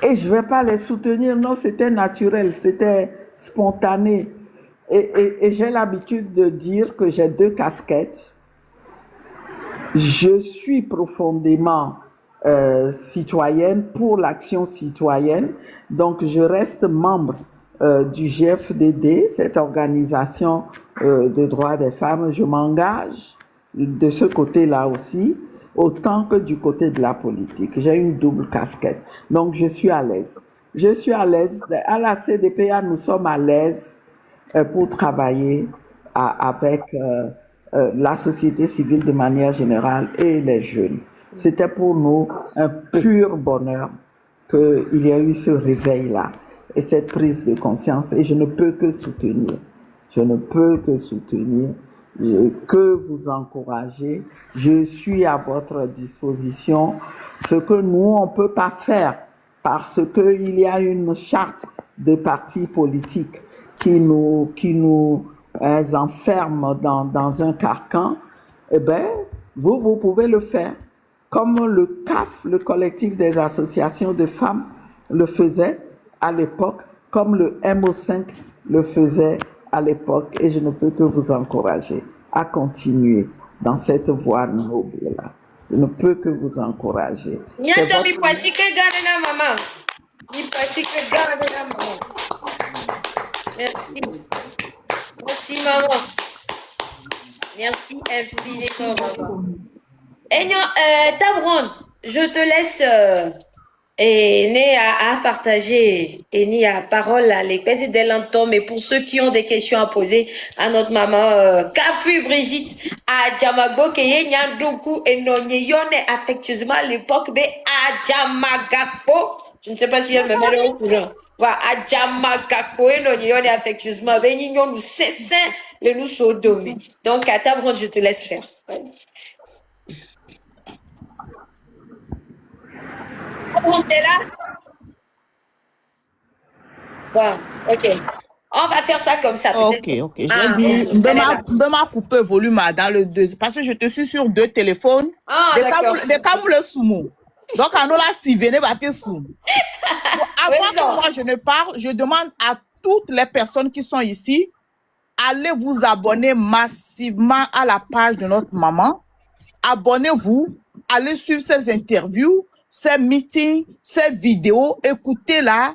Et je ne vais pas les soutenir. Non, c'était naturel, c'était spontané. Et j'ai l'habitude de dire que j'ai 2 casquettes. Je suis profondément citoyenne pour l'action citoyenne. Donc, je reste membre du GFDD, cette organisation de droits des femmes. Je m'engage de ce côté-là aussi, autant que du côté de la politique. J'ai une double casquette. Donc, je suis à l'aise. Je suis à l'aise. À la CDPA, nous sommes à l'aise pour travailler avec la société civile de manière générale et les jeunes. C'était pour nous un pur bonheur qu'il y ait eu ce réveil-là et cette prise de conscience. Et je ne peux que soutenir. Je ne peux que soutenir, que vous encourager. Je suis à votre disposition. Ce que nous, on ne peut pas faire parce qu'il y a une charte de partis politiques qui nous enferme dans un carcan, eh bien, vous pouvez le faire. Comme le CAF, le collectif des associations de femmes, le faisait à l'époque, comme le MO5 le faisait à l'époque. Et je ne peux que vous encourager à continuer dans cette voie noble-là. Je ne peux que vous encourager. Nyato mi pasi ke gane na maman. Mi pasi ke gane na maman. Merci. Merci maman. Merci infiniment maman. Tabron, je te laisse à partager et à parole à l'église de l'entend, mais pour ceux qui ont des questions à poser à notre maman Kafu Brigitte à Djamagbo Keye Nyandoku et Nonyeyone affectueusement à l'époque de Adjamagakpo. Je ne sais pas si elle me met au courant. Voilà, Adjamagakpo et Nonyeyone affectueusement. Ben nous cessons le nous sodomé. Donc à Tabron, je te laisse faire. Ouais. T'es là? Bon, ok. On va faire ça comme ça. Ok. J'ai dû me couper le volume dans le 2 parce que je te suis sur 2 téléphones. D'accord. Des câbles le sous. Donc, on a la si venez battre sous. Avant que moi je ne parle, je demande à toutes les personnes qui sont ici, allez vous abonner massivement à la page de notre maman. Abonnez-vous, allez suivre ses interviews, ces meetings, ces vidéos, écoutez-la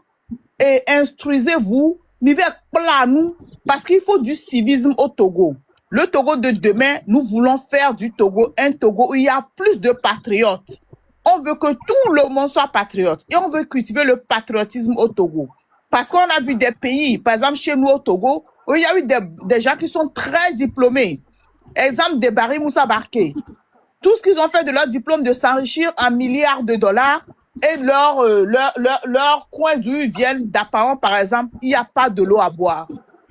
et instruisez-vous, vivez plein nous, parce qu'il faut du civisme au Togo. Le Togo de demain, nous voulons faire du Togo un Togo où il y a plus de patriotes. On veut que tout le monde soit patriote et on veut cultiver le patriotisme au Togo. Parce qu'on a vu des pays, par exemple chez nous au Togo, où il y a eu des gens qui sont très diplômés. Exemple de Barry Moussa Barké. Tout ce qu'ils ont fait de leur diplôme de s'enrichir en milliards de dollars et leur coin d'où ils viennent d'apparent, par exemple, il n'y a pas de l'eau à boire.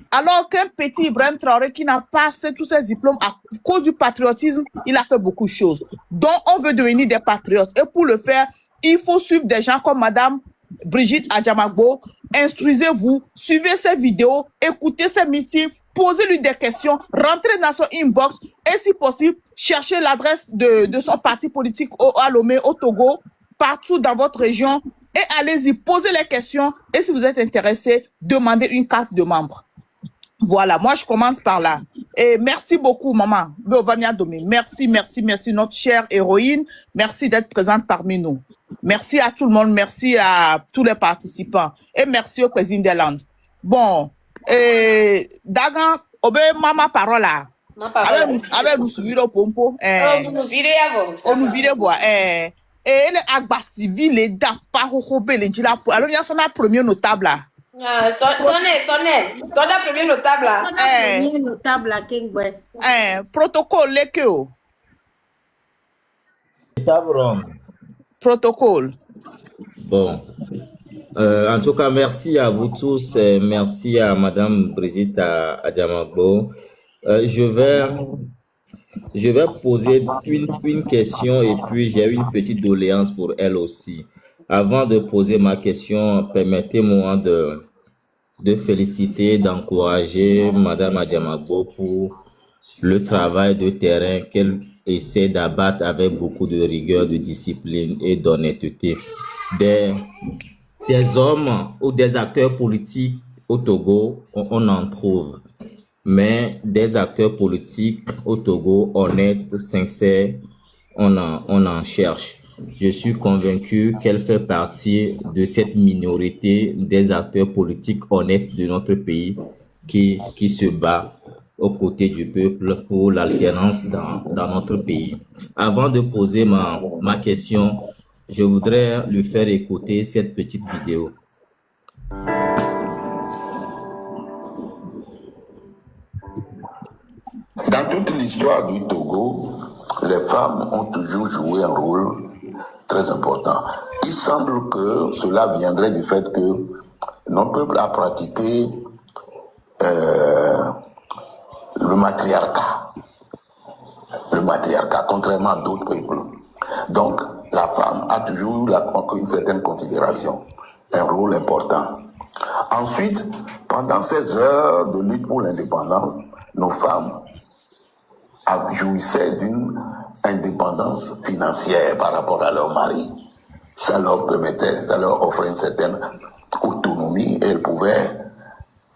Alors qu'un petit Ibrahim Traoré qui n'a pas tous ses diplômes à cause du patriotisme, il a fait beaucoup de choses. Donc, on veut devenir des patriotes. Et pour le faire, il faut suivre des gens comme Madame Brigitte Adjamagbo. Instruisez-vous, suivez ses vidéos, écoutez ses meetings, posez-lui des questions, rentrez dans son inbox et si possible, cherchez l'adresse de son parti politique à Lomé, au Togo, partout dans votre région et allez-y, posez les questions et si vous êtes intéressé, demandez une carte de membre. Voilà, moi je commence par là. Et merci beaucoup, maman. Merci, notre chère héroïne. Merci d'être présente parmi nous. Merci à tout le monde, merci à tous les participants et merci au président des Landes. Bon, Dagan, obe mama parola. Avec nous suivre au pompo. On nous vire voir. Et les agbasivi les da pas robe les dila. Alors il y a son premier notable là. Sonne premier notable là. Premier notable là, Kingway. Protocole lekeo. Tabron. Protocole. Bon. En tout cas, merci à vous tous. Merci à Madame Brigitte Adjamagbo. Je vais poser une question et puis j'ai une petite doléance pour elle aussi. Avant de poser ma question, permettez-moi de féliciter, d'encourager Madame Adjamagbo pour le travail de terrain qu'elle essaie d'abattre avec beaucoup de rigueur, de discipline et d'honnêteté. des hommes ou des acteurs politiques au Togo, on en trouve. Mais des acteurs politiques au Togo, honnêtes, sincères, on en cherche. Je suis convaincu qu'elle fait partie de cette minorité des acteurs politiques honnêtes de notre pays qui se bat aux côtés du peuple pour l'alternance dans notre pays. Avant de poser ma question, je voudrais lui faire écouter cette petite vidéo. Dans toute l'histoire du Togo, les femmes ont toujours joué un rôle très important. Il semble que cela viendrait du fait que notre peuple a pratiqué le matriarcat. Le matriarcat, contrairement à d'autres peuples. Donc, la femme a toujours eu une certaine considération, un rôle important. Ensuite, pendant ces heures de lutte pour l'indépendance, nos femmes jouissaient d'une indépendance financière par rapport à leur mari. Ça leur permettait, ça leur offrait une certaine autonomie et elles pouvaient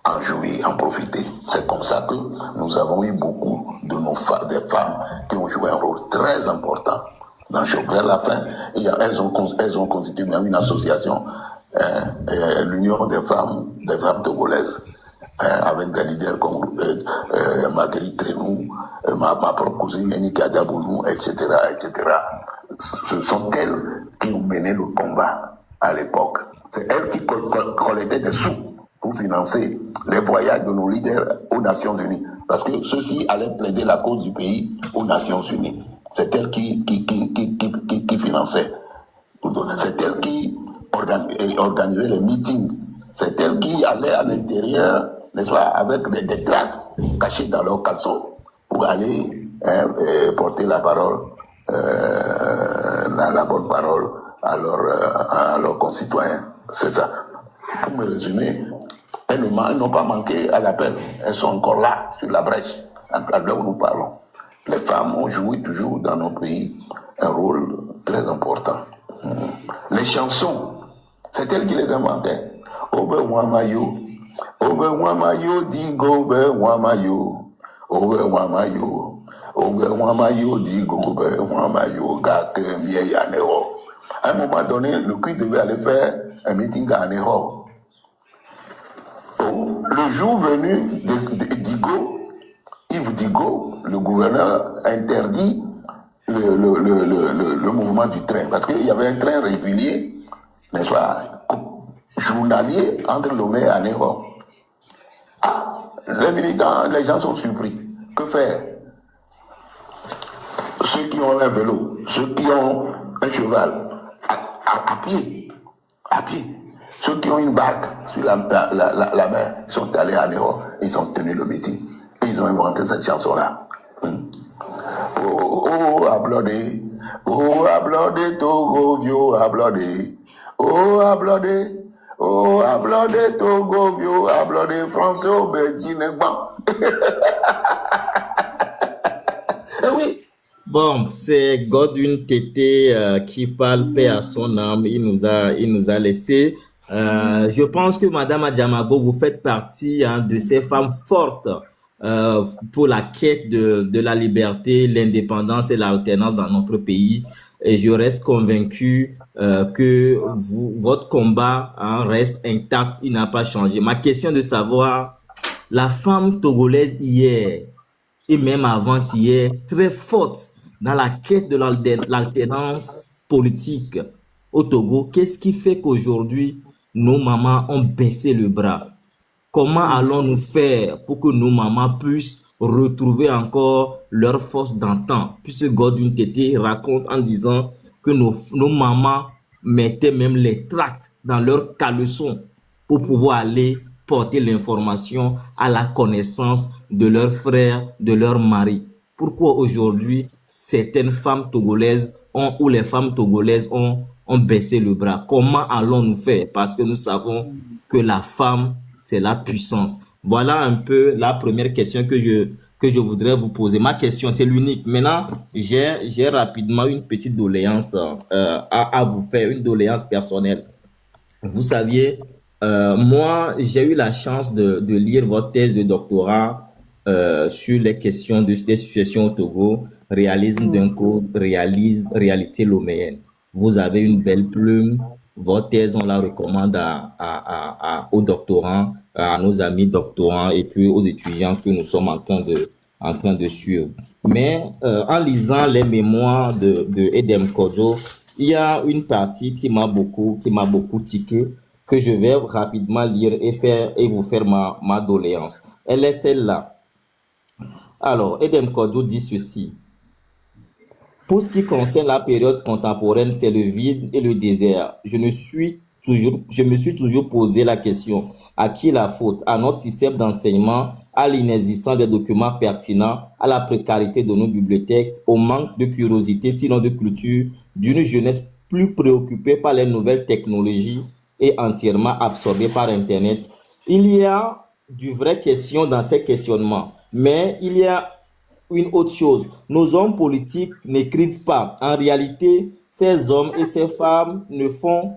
en jouir, en profiter. C'est comme ça que nous avons eu beaucoup de des femmes qui ont joué un rôle très important dans vers la fin. Elles ont constitué même une association, l'Union des femmes togolaises, avec des leaders comme Marguerite Trenou, ma propre cousine Enika Adabounou, etc., etc. Ce sont elles qui ont mené le combat à l'époque. C'est elles qui collectaient des sous pour financer les voyages de nos leaders aux Nations Unies. Parce que ceux-ci allaient plaider la cause du pays aux Nations Unies. C'est elles qui finançaient. C'est elles qui organisaient les meetings. C'est elles qui allaient à l'intérieur, n'est-ce pas, avec des traces cachées dans leurs caleçons pour aller porter la parole, la bonne parole à leurs concitoyens. C'est ça. Pour me résumer, elles n'ont pas manqué à l'appel. Elles sont encore là, sur la brèche, à l'heure où nous parlons. Les femmes ont joué toujours dans nos pays un rôle très important. Les chansons, c'est elles qui les inventaient. Obe Wamayo, Obe Wamayo, digo Obe Wamayo, Obe Wamayo, Obe Wamayo, digo Obe Wamayo, Gake Mieyaneo. À un moment donné, le Christ devait aller faire un meeting à Aného. Le jour venu d'Igo, Yves Digo, le gouverneur, interdit le mouvement du train. Parce qu'il y avait un train régulier, n'est-ce pas, journalier entre Lomé et Aného. Ah, les militants, les gens sont surpris. Que faire? Ceux qui ont un vélo, ceux qui ont un cheval, à pied. Ceux qui ont une barque sur la mer, ils sont allés à Néo, ils ont tenu le meeting. Ils ont inventé cette chanson-là. Oh, applaudez, Togo, vieux, applaudez. Oh, applaudez, Togo, vieux, applaudez, Français, Aubergine, bon. Oui. Bon, c'est Godwin Tété qui parle, paix à son âme. Il nous a laissé. Je pense que Madame Adjamago, vous faites partie de ces femmes fortes pour la quête de la liberté, l'indépendance et l'alternance dans notre pays. Et je reste convaincu que votre combat reste intact, il n'a pas changé. Ma question est de savoir, la femme togolaise hier et même avant-hier, très forte dans la quête de l'alternance politique au Togo, qu'est-ce qui fait qu'aujourd'hui, nos mamans ont baissé le bras? Comment allons-nous faire pour que nos mamans puissent retrouver encore leur force d'antan? Puisque Godwin Tété raconte en disant que nos mamans mettaient même les tracts dans leurs caleçons pour pouvoir aller porter l'information à la connaissance de leurs frères, de leurs maris. Pourquoi aujourd'hui certaines femmes togolaises ou les femmes togolaises ont baissé le bras? Comment allons-nous faire? Parce que nous savons que la femme, c'est la puissance. Voilà un peu la première question que je voudrais vous poser. Ma question, c'est l'unique. Maintenant, j'ai rapidement une petite doléance à vous faire, une doléance personnelle. Vous saviez, moi, j'ai eu la chance de lire votre thèse de doctorat sur les questions des situations au Togo, réalisme d'un code, réalité loméenne. Vous avez une belle plume. Votre thèse, on la recommande aux doctorants, à nos amis doctorants et puis aux étudiants que nous sommes en train de suivre. Mais en lisant les mémoires de Edem Kojo, il y a une partie qui m'a beaucoup tiqué, que je vais rapidement lire et vous faire ma doléance. Elle est celle-là. Alors, Edem Kojo dit ceci. Pour ce qui concerne la période contemporaine, c'est le vide et le désert. Je me suis toujours posé la question, à qui la faute? À notre système d'enseignement, à l'inexistence des documents pertinents, à la précarité de nos bibliothèques, au manque de curiosité, sinon de culture, d'une jeunesse plus préoccupée par les nouvelles technologies et entièrement absorbée par Internet. Il y a de vraies questions dans ces questionnements, mais il y a une autre chose, nos hommes politiques n'écrivent pas. En réalité, ces hommes et ces femmes ne font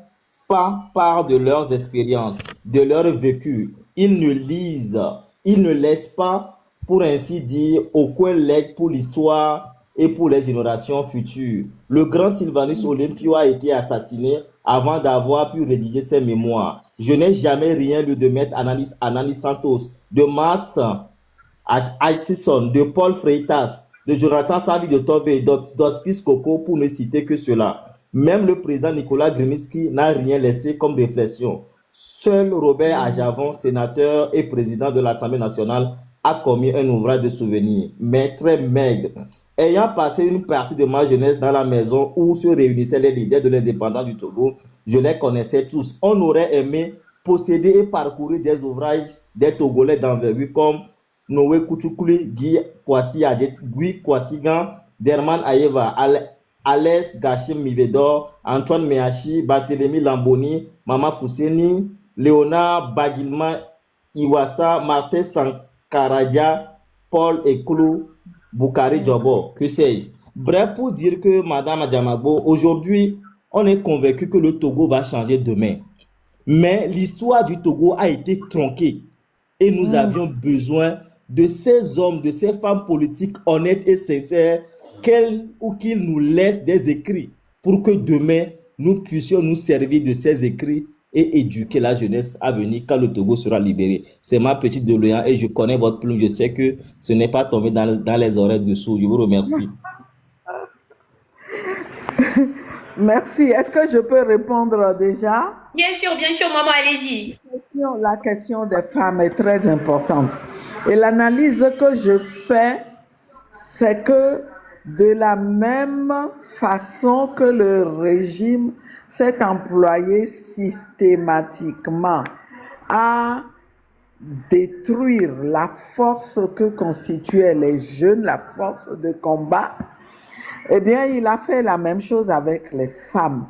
pas part de leurs expériences, de leur vécu. Ils ne lisent, ils ne laissent pas, pour ainsi dire, aucun legs pour l'histoire et pour les générations futures. Le grand Sylvanus Olympio a été assassiné avant d'avoir pu rédiger ses mémoires. Je n'ai jamais rien lu de Maître Ananis Santos, de Mars Aitchison, de Paul Freitas, de Jonathan Savi de Tove, d'Hospice Coco, pour ne citer que cela. Même le président Nicolas Grimiski n'a rien laissé comme réflexion. Seul Robert Ajavon, sénateur et président de l'Assemblée nationale, a commis un ouvrage de souvenir, mais très maigre. Ayant passé une partie de ma jeunesse dans la maison où se réunissaient les leaders de l'indépendance du Togo, je les connaissais tous. On aurait aimé posséder et parcourir des ouvrages des Togolais d'envergure comme Noé Kouchoukli, Guy Kwasi Adjet, Guy Kwasigan, Derman Ayeva, Alès Gachim Mivedor, Antoine Meachi, Barthélemy Lamboni, Mama Fousseni, Léonard Bagilma Iwasa, Martin Sankaradia, Paul Eklou, Boukari Djobo, que sais-je. Bref, pour dire que Madame Adjamagbo, aujourd'hui, on est convaincu que le Togo va changer demain. Mais l'histoire du Togo a été tronquée et nous avions besoin de ces hommes, de ces femmes politiques honnêtes et sincères, qu'elles ou qu'ils nous laissent des écrits pour que demain, nous puissions nous servir de ces écrits et éduquer la jeunesse à venir quand le Togo sera libéré. C'est ma petite doléance et je connais votre plume. Je sais que ce n'est pas tombé dans les oreilles dessous. Je vous remercie. Merci. Est-ce que je peux répondre déjà? Bien sûr, maman, allez-y. La question des femmes est très importante. Et l'analyse que je fais, c'est que de la même façon que le régime s'est employé systématiquement à détruire la force que constituaient les jeunes, la force de combat, eh bien, il a fait la même chose avec les femmes.